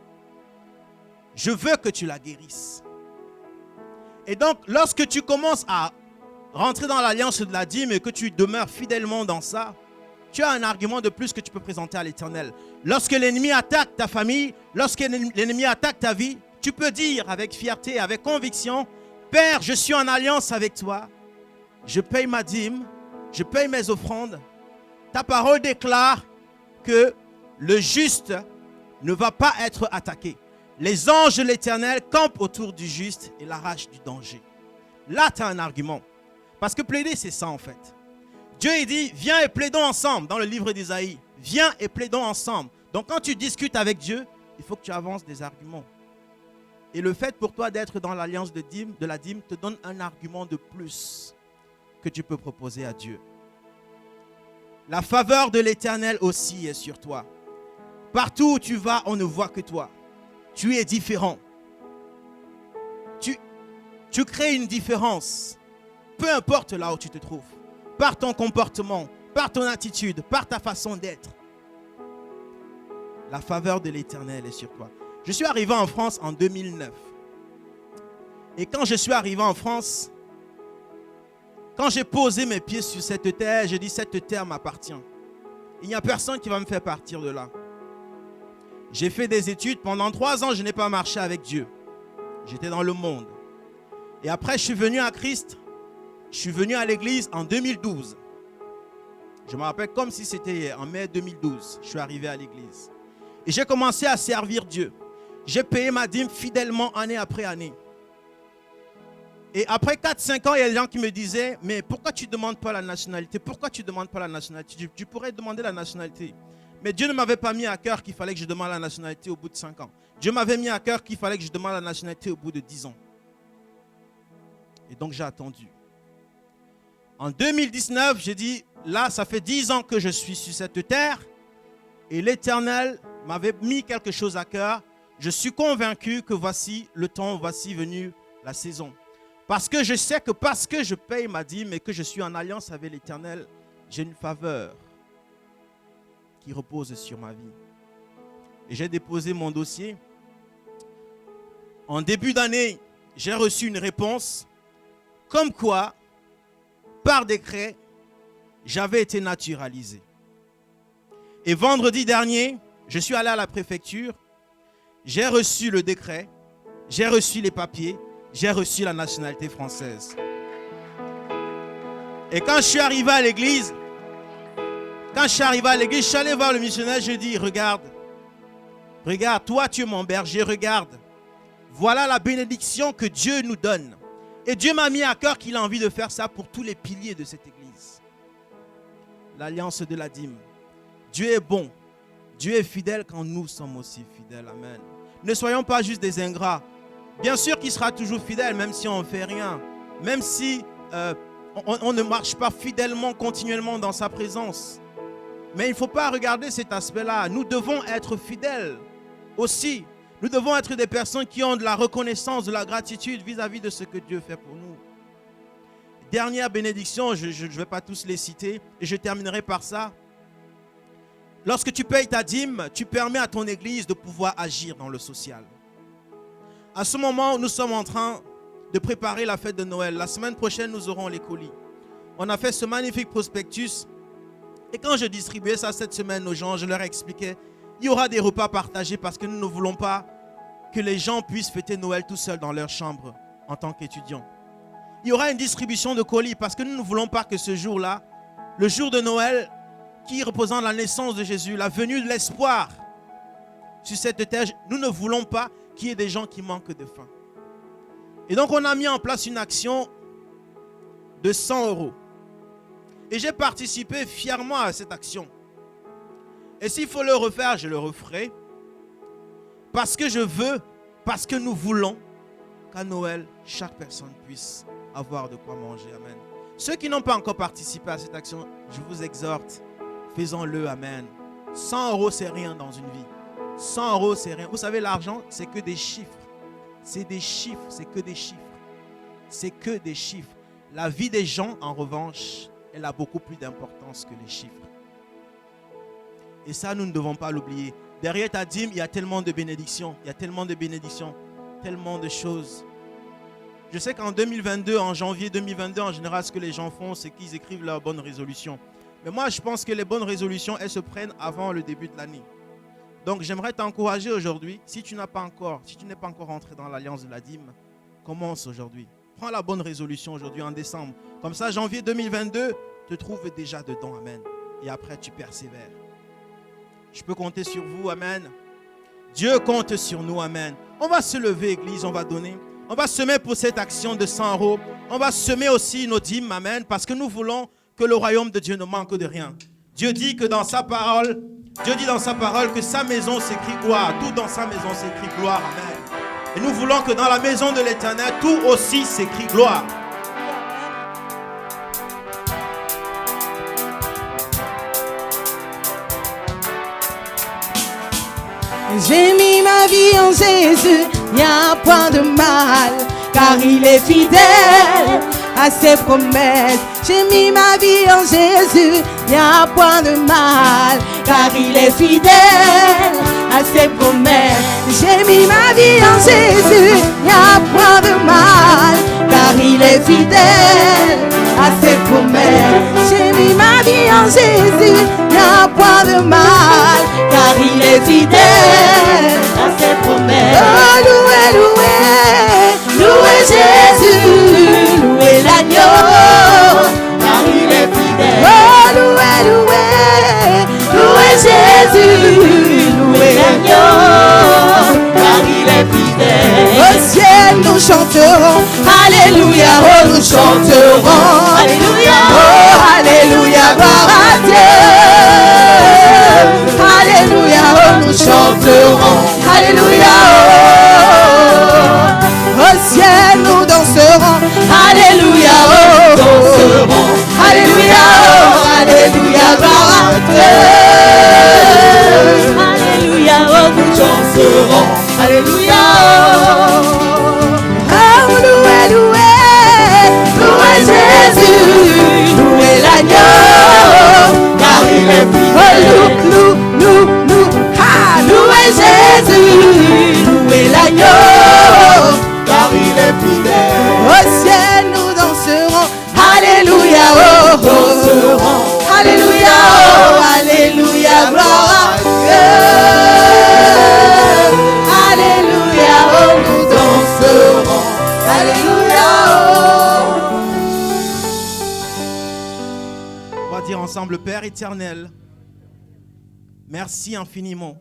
je veux que tu la guérisses. Et donc, lorsque tu commences à rentrer dans l'alliance de la dîme et que tu demeures fidèlement dans ça, tu as un argument de plus que tu peux présenter à l'Éternel. Lorsque l'ennemi attaque ta famille, lorsque l'ennemi attaque ta vie, tu peux dire avec fierté, avec conviction, Père, je suis en alliance avec toi. Je paye ma dîme, je paye mes offrandes. Ta parole déclare que le juste ne va pas être attaqué. Les anges de l'Éternel campent autour du juste et l'arrachent du danger. Là, tu as un argument. Parce que plaider, c'est ça en fait. Dieu, il dit, viens et plaidons ensemble dans le livre d'Isaïe. Viens et plaidons ensemble. Donc quand tu discutes avec Dieu, il faut que tu avances des arguments. Et le fait pour toi d'être dans l'alliance de la dîme te donne un argument de plus que tu peux proposer à Dieu. La faveur de l'Éternel aussi est sur toi. Partout où tu vas, on ne voit que toi. Tu es différent. Tu crées une différence. Peu importe là où tu te trouves. Par ton comportement, par ton attitude, par ta façon d'être. La faveur de l'Éternel est sur toi. Je suis arrivé en France en 2009. Et quand je suis arrivé en France, quand j'ai posé mes pieds sur cette terre, j'ai dit cette terre m'appartient. Il n'y a personne qui va me faire partir de là. J'ai fait des études. Pendant 3 ans, je n'ai pas marché avec Dieu. J'étais dans le monde. Et après, je suis venu à Christ. Je suis venu à l'église en 2012. Je me rappelle comme si c'était en mai 2012. Je suis arrivé à l'église. Et j'ai commencé à servir Dieu. J'ai payé ma dîme fidèlement année après année. Et après 4-5 ans, il y a des gens qui me disaient, mais pourquoi tu ne demandes pas la nationalité? Pourquoi tu ne demandes pas la nationalité? Tu pourrais demander la nationalité. Mais Dieu ne m'avait pas mis à cœur qu'il fallait que je demande la nationalité au bout de 5 ans. Dieu m'avait mis à cœur qu'il fallait que je demande la nationalité au bout de 10 ans. Et donc j'ai attendu. En 2019, j'ai dit, là, ça fait 10 ans que je suis sur cette terre. Et l'Éternel m'avait mis quelque chose à cœur. Je suis convaincu que voici le temps, voici venu la saison. Parce que je sais que parce que je paye ma dîme et que je suis en alliance avec l'Éternel, j'ai une faveur qui repose sur ma vie. Et j'ai déposé mon dossier. En début d'année, j'ai reçu une réponse comme quoi, par décret, j'avais été naturalisé. Et vendredi dernier, je suis allé à la préfecture, j'ai reçu le décret, j'ai reçu les papiers, j'ai reçu la nationalité française. Et quand je suis arrivé à l'église, je suis allé voir le missionnaire, je dis, regarde, toi tu es mon berger, regarde. Voilà la bénédiction que Dieu nous donne. Et Dieu m'a mis à cœur qu'il a envie de faire ça pour tous les piliers de cette église. L'alliance de la dîme. Dieu est bon. Dieu est fidèle quand nous sommes aussi fidèles. Amen. Ne soyons pas juste des ingrats. Bien sûr qu'il sera toujours fidèle, même si on ne fait rien. Même si on ne marche pas fidèlement, continuellement dans sa présence. Mais il ne faut pas regarder cet aspect-là. Nous devons être fidèles aussi. Nous devons être des personnes qui ont de la reconnaissance, de la gratitude vis-à-vis de ce que Dieu fait pour nous. Dernière bénédiction, je ne vais pas tous les citer, et je terminerai par ça. Lorsque tu payes ta dîme, tu permets à ton église de pouvoir agir dans le social. À ce moment, nous sommes en train de préparer la fête de Noël. La semaine prochaine, nous aurons les colis. On a fait ce magnifique prospectus. Et quand je distribuais ça cette semaine aux gens, je leur expliquais, il y aura des repas partagés parce que nous ne voulons pas que les gens puissent fêter Noël tout seuls dans leur chambre en tant qu'étudiants. Il y aura une distribution de colis parce que nous ne voulons pas que ce jour-là, le jour de Noël, qui représente la naissance de Jésus, la venue de l'espoir sur cette terre, nous ne voulons pas qu'il y ait des gens qui manquent de faim. Et donc on a mis en place une action de 100 €. Et j'ai participé fièrement à cette action. Et s'il faut le refaire, je le referai. Parce que je veux, parce que nous voulons qu'à Noël, chaque personne puisse avoir de quoi manger. Amen. Ceux qui n'ont pas encore participé à cette action, je vous exhorte, faisons-le. Amen. 100 €, c'est rien dans une vie. 100 €, c'est rien. Vous savez, l'argent, c'est que des chiffres. C'est des chiffres, c'est que des chiffres. C'est que des chiffres. La vie des gens, en revanche, elle a beaucoup plus d'importance que les chiffres. Et ça, nous ne devons pas l'oublier. Derrière ta dîme, il y a tellement de bénédictions. Il y a tellement de bénédictions. Tellement de choses. Je sais qu'en 2022, en janvier 2022, en général, ce que les gens font, c'est qu'ils écrivent leurs bonnes résolutions. Mais moi, je pense que les bonnes résolutions, elles se prennent avant le début de l'année. Donc, j'aimerais t'encourager aujourd'hui. Si tu n'es pas encore rentré dans l'alliance de la dîme, commence aujourd'hui. Prends la bonne résolution aujourd'hui en décembre. Comme ça, janvier 2022, te trouves déjà dedans. Amen. Et après, tu persévères. Je peux compter sur vous. Amen. Dieu compte sur nous. Amen. On va se lever, Église. On va donner. On va semer pour cette action de 100 €. On va semer aussi nos dîmes. Amen. Parce que nous voulons que le royaume de Dieu ne manque de rien. Dieu dit dans sa parole que sa maison s'écrit gloire. Tout dans sa maison s'écrit gloire. Amen. Et nous voulons que dans la maison de l'Éternel, tout aussi s'écrit gloire. J'ai mis ma vie en Jésus, il n'y a point de mal, car il est fidèle à ses promesses. J'ai mis ma vie en Jésus, il n'y a point de mal, car il est fidèle à ses promesses. J'ai mis ma vie en Jésus, il n'y a point de mal, car il est fidèle à ses promesses. J'ai mis ma vie en Jésus, il n'y a point de mal, car il est fidèle à ses promesses. Oh, louez, louez, louez Jésus, louez l'agneau, car il est fidèle. Oh, louez, louez, louez Jésus, louez l'agneau, car il est fidèle. Au ciel nous chanterons, alléluia, oh nous chanterons, alléluia, oh alléluia, gloire à Dieu. Alléluia, oh nous chanterons, alléluia, oh. Au ciel nous danserons, alléluia, oh danserons, alléluia, oh alléluia, gloire à Dieu. Alléluia, oh nous danserons, alléluia, oh. Oh louez, louez, louez Jésus, louez l'agneau, car il est fidèle. Oh louez Jésus, louez l'agneau, car il est fidèle. Au ciel nous danserons, alléluia, oh, danserons, alléluia, oh, alléluia, gloire à Dieu. Alléluia, oh, nous danserons, alléluia, oh. On va dire ensemble, Père éternel, merci infiniment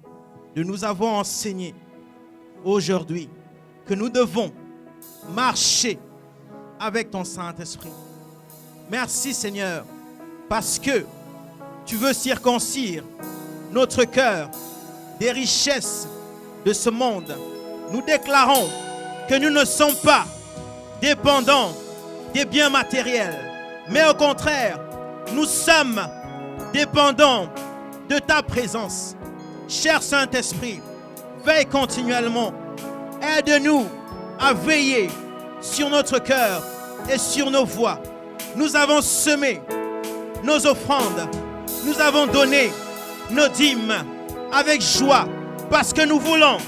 de nous avoir enseigné aujourd'hui que nous devons marcher avec ton Saint-Esprit. Merci Seigneur, parce que tu veux circoncire notre cœur des richesses de ce monde. Nous déclarons que nous ne sommes pas dépendants des biens matériels, mais au contraire, nous sommes dépendants de ta présence. Cher Saint-Esprit, veille continuellement. Aide-nous à veiller sur notre cœur et sur nos voies. Nous avons semé nos offrandes. Nous avons donné nos dîmes avec joie parce que nous voulons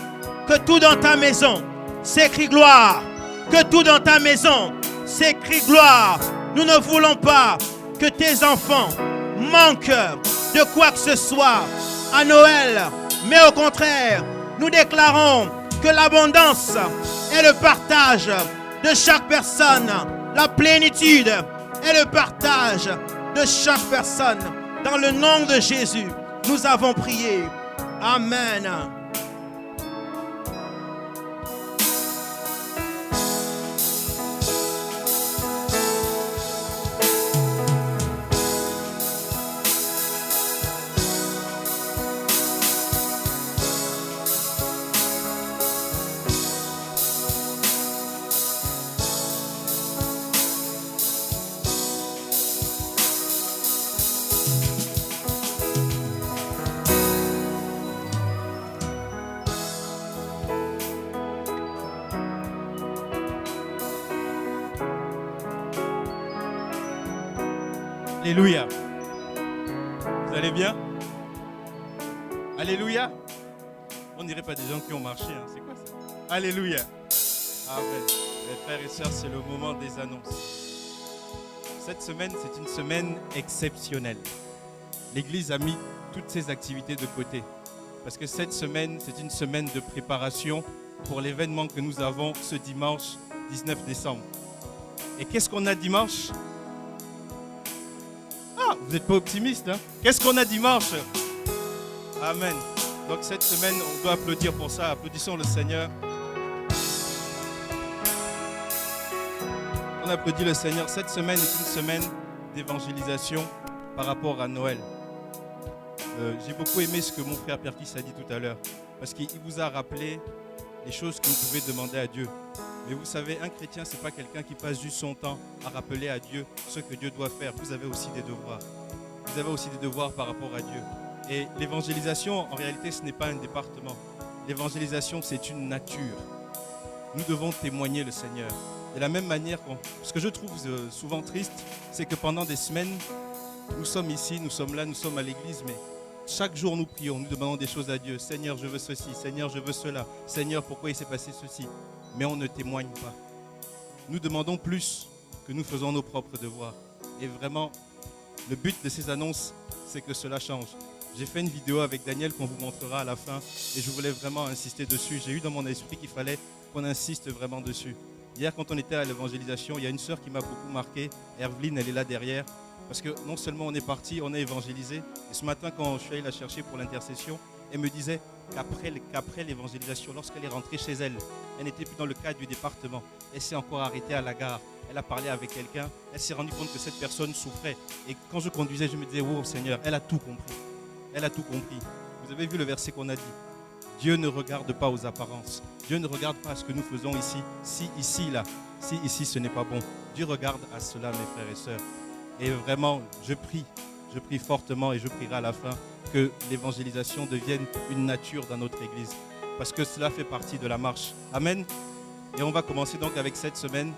que tout dans ta maison s'écrit gloire. Que tout dans ta maison s'écrit gloire. Nous ne voulons pas que tes enfants manquent de quoi que ce soit à Noël, mais au contraire, nous déclarons que l'abondance est le partage de chaque personne, la plénitude est le partage de chaque personne. Dans le nom de Jésus, nous avons prié. Amen. Alléluia. Vous allez bien? Alléluia. On dirait pas des gens qui ont marché, hein. C'est quoi ça? Alléluia. Amen. Mes frères et sœurs, c'est le moment des annonces. Cette semaine, c'est une semaine exceptionnelle. L'Église a mis toutes ses activités de côté. Parce que cette semaine, c'est une semaine de préparation pour l'événement que nous avons ce dimanche 19 décembre. Et qu'est-ce qu'on a dimanche? Ah, vous n'êtes pas optimiste, hein? Qu'est-ce qu'on a dimanche? Amen. Donc cette semaine, on doit applaudir pour ça. Applaudissons le Seigneur. On applaudit le Seigneur. Cette semaine est une semaine d'évangélisation par rapport à Noël. J'ai beaucoup aimé ce que mon frère Perkis a dit tout à l'heure. Parce qu'il vous a rappelé les choses que vous pouvez demander à Dieu. Mais vous savez, un chrétien, ce n'est pas quelqu'un qui passe juste son temps à rappeler à Dieu ce que Dieu doit faire. Vous avez aussi des devoirs. Vous avez aussi des devoirs par rapport à Dieu. Et l'évangélisation, en réalité, ce n'est pas un département. L'évangélisation, c'est une nature. Nous devons témoigner le Seigneur. De la même manière, ce que je trouve souvent triste, c'est que pendant des semaines, nous sommes ici, nous sommes là, nous sommes à l'église, mais chaque jour nous prions, nous demandons des choses à Dieu. Seigneur, je veux ceci. Seigneur, je veux cela. Seigneur, pourquoi il s'est passé ceci? Mais on ne témoigne pas. Nous demandons plus que nous faisons nos propres devoirs. Et vraiment, le but de ces annonces, c'est que cela change. J'ai fait une vidéo avec Daniel qu'on vous montrera à la fin et je voulais vraiment insister dessus. J'ai eu dans mon esprit qu'il fallait qu'on insiste vraiment dessus. Hier, quand on était à l'évangélisation, il y a une sœur qui m'a beaucoup marqué. Herveline, elle est là derrière. Parce que non seulement on est parti, on a évangélisé. Et ce matin, quand je suis allé la chercher pour l'intercession, elle me disait qu'après l'évangélisation, lorsqu'elle est rentrée chez elle, elle n'était plus dans le cadre du département. Elle s'est encore arrêtée à la gare. Elle a parlé avec quelqu'un. Elle s'est rendue compte que cette personne souffrait. Et quand je conduisais, je me disais, oh Seigneur, elle a tout compris. Elle a tout compris. Vous avez vu le verset qu'on a dit. Dieu ne regarde pas aux apparences. Dieu ne regarde pas à ce que nous faisons ici. Si ici ce n'est pas bon. Dieu regarde à cela, mes frères et sœurs. Et vraiment, je prie fortement et je prierai à la fin que l'évangélisation devienne une nature dans notre Église. Parce que cela fait partie de la marche. Amen. Et on va commencer donc avec cette semaine.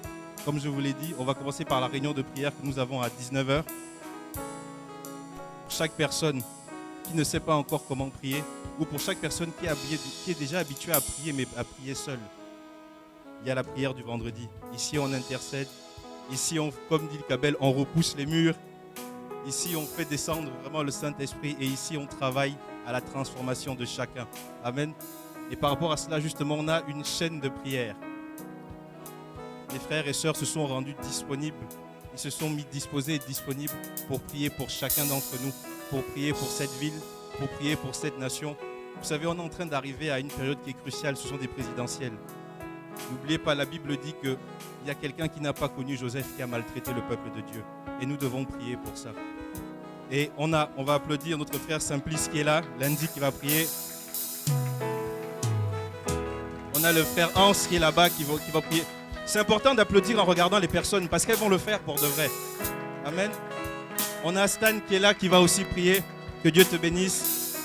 Comme je vous l'ai dit, on va commencer par la réunion de prière que nous avons à 19h. Pour chaque personne qui ne sait pas encore comment prier, ou pour chaque personne qui est déjà habituée à prier, mais à prier seule. Il y a la prière du vendredi. Ici, on intercède. Ici, comme dit le Kabel, on repousse les murs. Ici, on fait descendre vraiment le Saint-Esprit. Et ici, on travaille à la transformation de chacun. Amen. Et par rapport à cela, justement, on a une chaîne de prière. Les frères et sœurs se sont rendus disponibles. Ils se sont mis disposés et disponibles pour prier pour chacun d'entre nous, pour prier pour cette ville, pour prier pour cette nation. Vous savez, on est en train d'arriver à une période qui est cruciale, ce sont des présidentielles. N'oubliez pas, la Bible dit qu'il y a quelqu'un qui n'a pas connu Joseph qui a maltraité le peuple de Dieu. Et nous devons prier pour ça. Et on va applaudir notre frère Simplice qui est là, lundi qui va prier. On a le frère Hans qui est là-bas qui va prier. C'est important d'applaudir en regardant les personnes parce qu'elles vont le faire pour de vrai. Amen. On a Stan qui est là qui va aussi prier. Que Dieu te bénisse.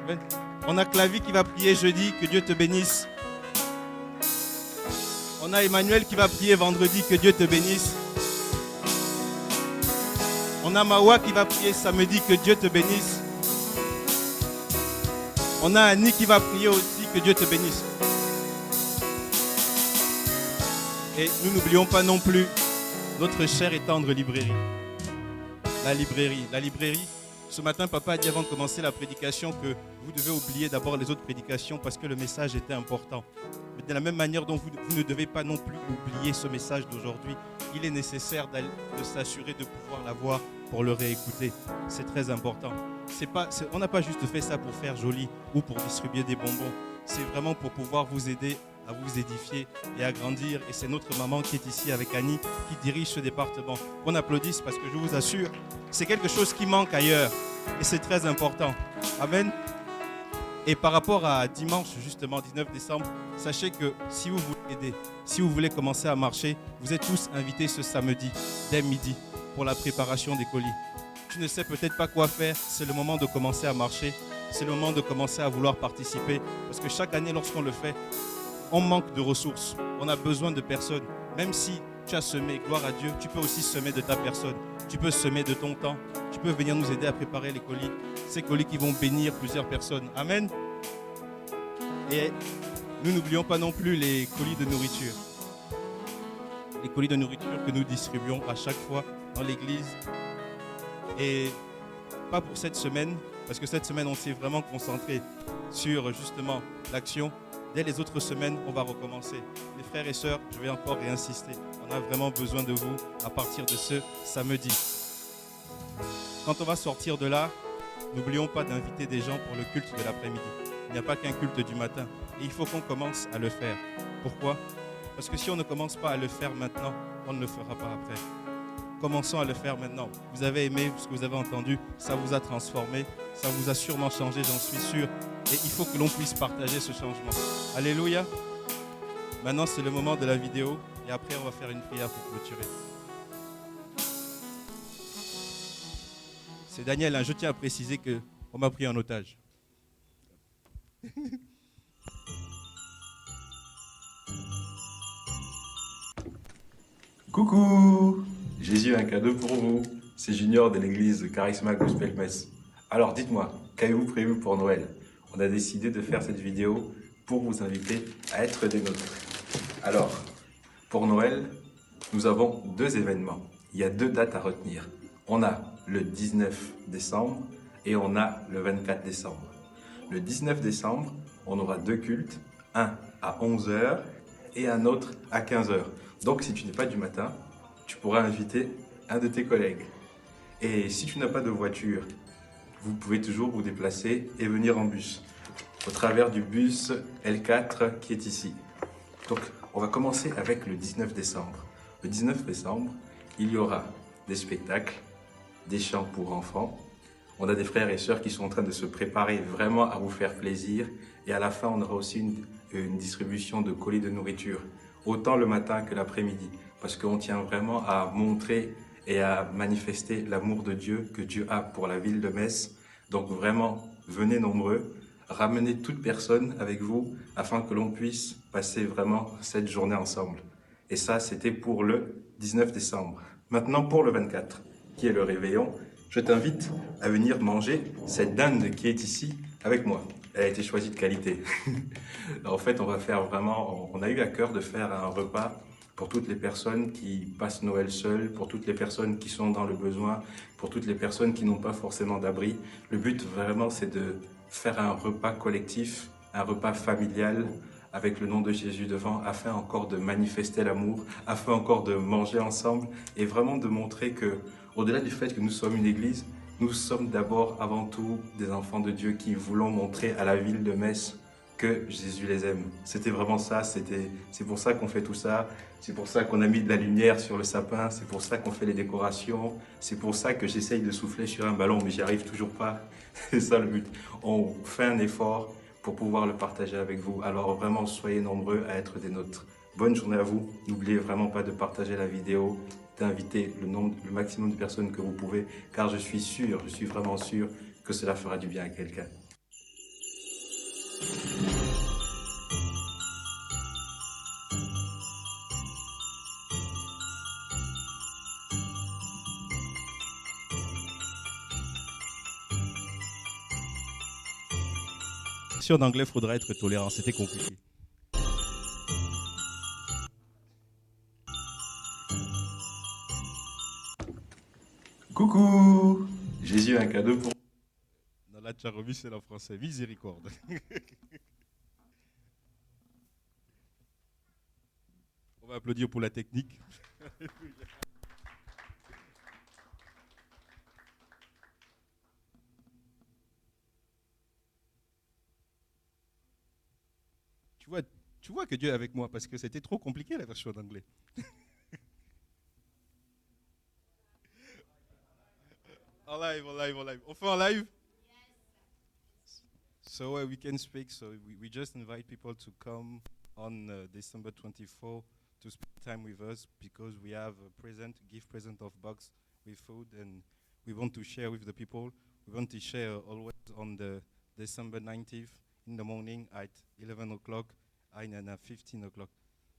Amen. On a Clavie qui va prier jeudi. Que Dieu te bénisse. On a Emmanuel qui va prier vendredi. Que Dieu te bénisse. On a Mawa qui va prier samedi. Que Dieu te bénisse. On a Annie qui va prier aussi. Que Dieu te bénisse. Et nous n'oublions pas non plus notre chère et tendre librairie. La librairie. Ce matin, papa a dit avant de commencer la prédication que vous devez oublier d'abord les autres prédications parce que le message était important. Mais de la même manière dont vous ne devez pas non plus oublier ce message d'aujourd'hui, il est nécessaire de s'assurer de pouvoir l'avoir pour le réécouter. C'est très important. On n'a pas juste fait ça pour faire joli ou pour distribuer des bonbons. C'est vraiment pour pouvoir vous aider à vous édifier et à grandir. Et c'est notre maman qui est ici avec Annie qui dirige ce département. Qu'on applaudisse parce que je vous assure, c'est quelque chose qui manque ailleurs et c'est très important. Amen. Et par rapport à dimanche, justement, 19 décembre, sachez que si vous voulez aider, si vous voulez commencer à marcher, vous êtes tous invités ce samedi, dès midi, pour la préparation des colis. Tu ne sais peut-être pas quoi faire, c'est le moment de commencer à marcher, c'est le moment de commencer à vouloir participer, parce que chaque année, lorsqu'on le fait, on manque de ressources, on a besoin de personnes. Même si tu as semé, gloire à Dieu, tu peux aussi semer de ta personne. tu peux semer de ton temps. Tu peux venir nous aider à préparer les colis. Ces colis qui vont bénir plusieurs personnes. Amen. Et nous n'oublions pas non plus les colis de nourriture. Les colis de nourriture que nous distribuons à chaque fois dans l'église. Et pas pour cette semaine, parce que cette semaine, on s'est vraiment concentré sur justement l'action. Dès les autres semaines, on va recommencer. Les frères et sœurs, je vais encore réinsister. On a vraiment besoin de vous à partir de ce samedi. Quand on va sortir de là, n'oublions pas d'inviter des gens pour le culte de l'après-midi. Il n'y a pas qu'un culte du matin. Et il faut qu'on commence à le faire. Pourquoi ? Parce que si on ne commence pas à le faire maintenant, on ne le fera pas après. Commençons à le faire maintenant. Vous avez aimé ce que vous avez entendu, ça vous a transformé, ça vous a sûrement changé, j'en suis sûr. Et il faut que l'on puisse partager ce changement. Alléluia. Maintenant, c'est le moment de la vidéo et après, on va faire une prière pour clôturer. C'est Daniel, hein, je tiens à préciser qu'on m'a pris en otage. Coucou! Jésus a un cadeau pour vous. C'est Junior de l'église Charisma Gospel Metz. Alors dites-moi, qu'avez-vous prévu pour Noël? On a décidé de faire cette vidéo pour vous inviter à être des nôtres. Alors, pour Noël, nous avons 2 événements. Il y a 2 dates à retenir. On a le 19 décembre et on a le 24 décembre. Le 19 décembre, on aura 2 cultes, un à 11h et un autre à 15h. Donc si tu n'es pas du matin, tu pourras inviter un de tes collègues. Et si tu n'as pas de voiture, vous pouvez toujours vous déplacer et venir en bus, au travers du bus L4 qui est ici. Donc on va commencer avec le 19 décembre. Le 19 décembre, il y aura des spectacles, des chants pour enfants. On a des frères et sœurs qui sont en train de se préparer vraiment à vous faire plaisir. Et à la fin, on aura aussi une distribution de colis de nourriture, autant le matin que l'après-midi. Parce qu'on tient vraiment à montrer et à manifester l'amour de Dieu que Dieu a pour la ville de Metz. Donc vraiment, venez nombreux, ramenez toute personne avec vous afin que l'on puisse passer vraiment cette journée ensemble. Et ça, c'était pour le 19 décembre. Maintenant, pour le 24, qui est le réveillon, je t'invite à venir manger cette dinde qui est ici avec moi. Elle a été choisie de qualité. En fait, on a eu à cœur de faire un repas pour toutes les personnes qui passent Noël seules, pour toutes les personnes qui sont dans le besoin, pour toutes les personnes qui n'ont pas forcément d'abri. Le but vraiment, c'est de faire un repas collectif, un repas familial avec le nom de Jésus devant, afin encore de manifester l'amour, afin encore de manger ensemble et vraiment de montrer que, au-delà du fait que nous sommes une église, nous sommes d'abord, avant tout, des enfants de Dieu qui voulons montrer à la ville de Metz que Jésus les aime. C'était vraiment ça, c'est pour ça qu'on fait tout ça, c'est pour ça qu'on a mis de la lumière sur le sapin, c'est pour ça qu'on fait les décorations, c'est pour ça que j'essaye de souffler sur un ballon, mais j'y arrive toujours pas. C'est ça le but. On fait un effort pour pouvoir le partager avec vous. Alors vraiment, soyez nombreux à être des nôtres. Bonne journée à vous. N'oubliez vraiment pas de partager la vidéo, d'inviter le maximum de personnes que vous pouvez, car je suis vraiment sûr que cela fera du bien à quelqu'un. En anglais, il faudra être tolérant, c'était compliqué. Coucou! Jésus a un cadeau pour... Dans la Tcharovi, c'est en français. Miséricorde. On va applaudir pour la technique. Tu vois que Dieu est avec moi parce que c'était trop compliqué la version en anglais. En live. On fait en live? So we can speak. So we just invite people to come on December 24 to spend time with us because we have a gift present of box with food and we want to share with the people. We want to share always on the December 19th in the morning at 11 o'clock and at 15 o'clock.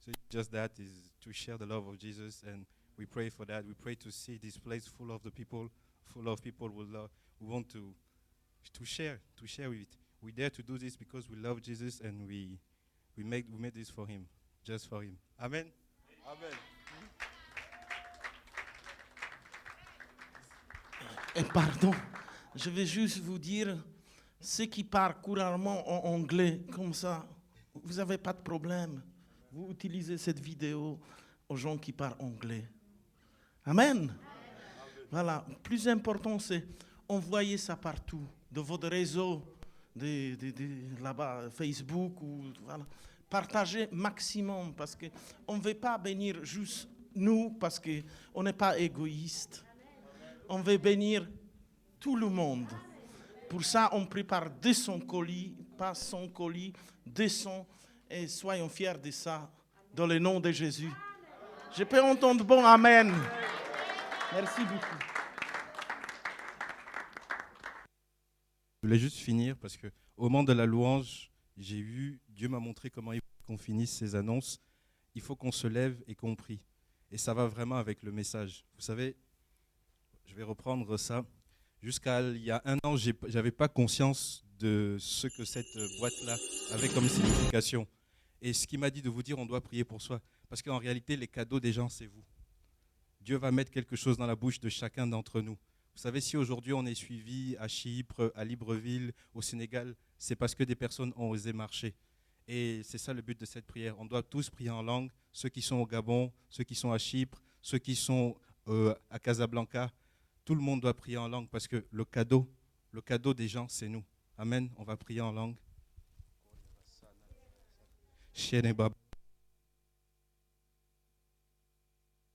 So just that is to share the love of Jesus and We pray for that. We pray to see this place full of people who love. We want to share with it. We dare to do this because we love Jesus and we made this for him, just for him. Amen. Amen. Et pardon, je vais juste vous dire, ceux qui parlent couramment en anglais, comme ça, vous n'avez pas de problème. Vous utilisez cette vidéo aux gens qui parlent anglais. Amen. Voilà, le plus important, c'est envoyer ça partout, de votre réseau, là-bas, Facebook, ou voilà. Partagez maximum, parce qu'on ne veut pas bénir juste nous, parce qu'on n'est pas égoïste. On veut bénir tout le monde. Pour ça, on prépare 200 colis, pas 100 colis, 200, et soyons fiers de ça, dans le nom de Jésus. Je peux entendre bon Amen. Merci beaucoup. Je voulais juste finir parce que au moment de la louange, Dieu m'a montré comment il faut qu'on finisse ces annonces. Il faut qu'on se lève et qu'on prie. Et ça va vraiment avec le message. Vous savez, je vais reprendre ça. Jusqu'à il y a un an, je n'avais pas conscience de ce que cette boîte-là avait comme signification. Et ce qui m'a dit de vous dire, on doit prier pour soi. Parce qu'en réalité, les cadeaux des gens, c'est vous. Dieu va mettre quelque chose dans la bouche de chacun d'entre nous. Vous savez, si aujourd'hui on est suivi à Chypre, à Libreville, au Sénégal, c'est parce que des personnes ont osé marcher. Et c'est ça le but de cette prière. On doit tous prier en langue, ceux qui sont au Gabon, ceux qui sont à Chypre, ceux qui sont à Casablanca. Tout le monde doit prier en langue parce que le cadeau des gens, c'est nous. Amen. On va prier en langue.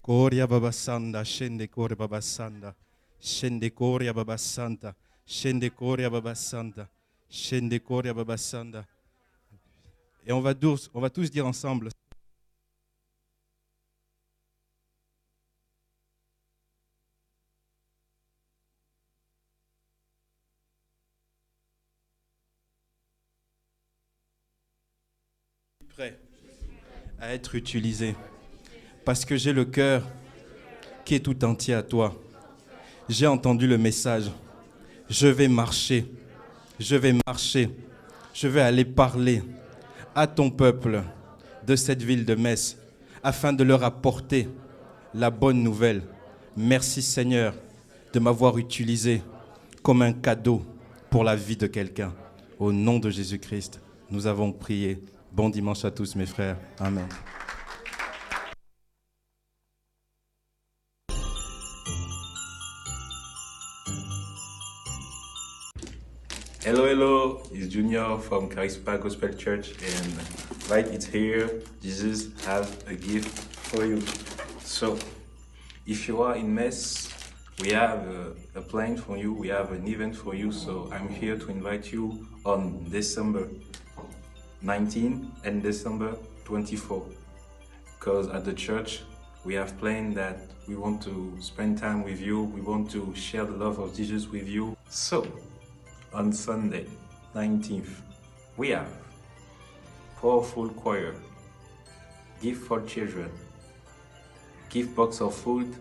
Koria Baba Sanda, Shende Kore Baba Sanda, Shende Koria Baba Santa, Shende Koria Baba Santa, Shende Koria Baba Sanda. Et on va tous dire ensemble. Prêt à être utilisé. Parce que j'ai le cœur qui est tout entier à toi. J'ai entendu le message. Je vais marcher. Je vais aller parler à ton peuple de cette ville de Metz afin de leur apporter la bonne nouvelle. Merci Seigneur de m'avoir utilisé comme un cadeau pour la vie de quelqu'un. Au nom de Jésus-Christ, nous avons prié. Bon dimanche à tous mes frères. Amen. Hello, it's Junior from Charisma Gospel Church, and right, it's here. Jesus have a gift for you. So, if you are in Metz, we have a plan for you. We have an event for you. So I'm here to invite you on December 19 and December 24. Because at the church, we have planned that we want to spend time with you. We want to share the love of Jesus with you. So, on Sunday, 19th, we have powerful choir, gift for children, gift box of food,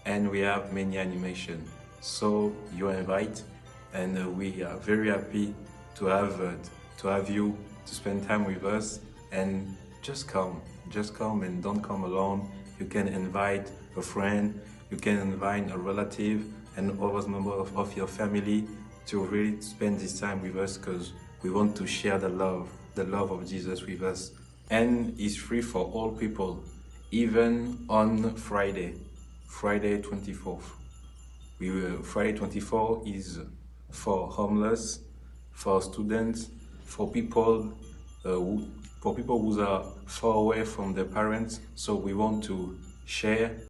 and we have many animation. So you are invited, and we are very happy to have you to spend time with us. And just come and don't come alone. You can invite a friend, you can invite a relative, and other members of your family to really spend this time with us, because we want to share the love of Jesus with us. And it's free for all people, even on Friday 24th. Friday 24 is for homeless, for students, for people who are far away from their parents. So we want to share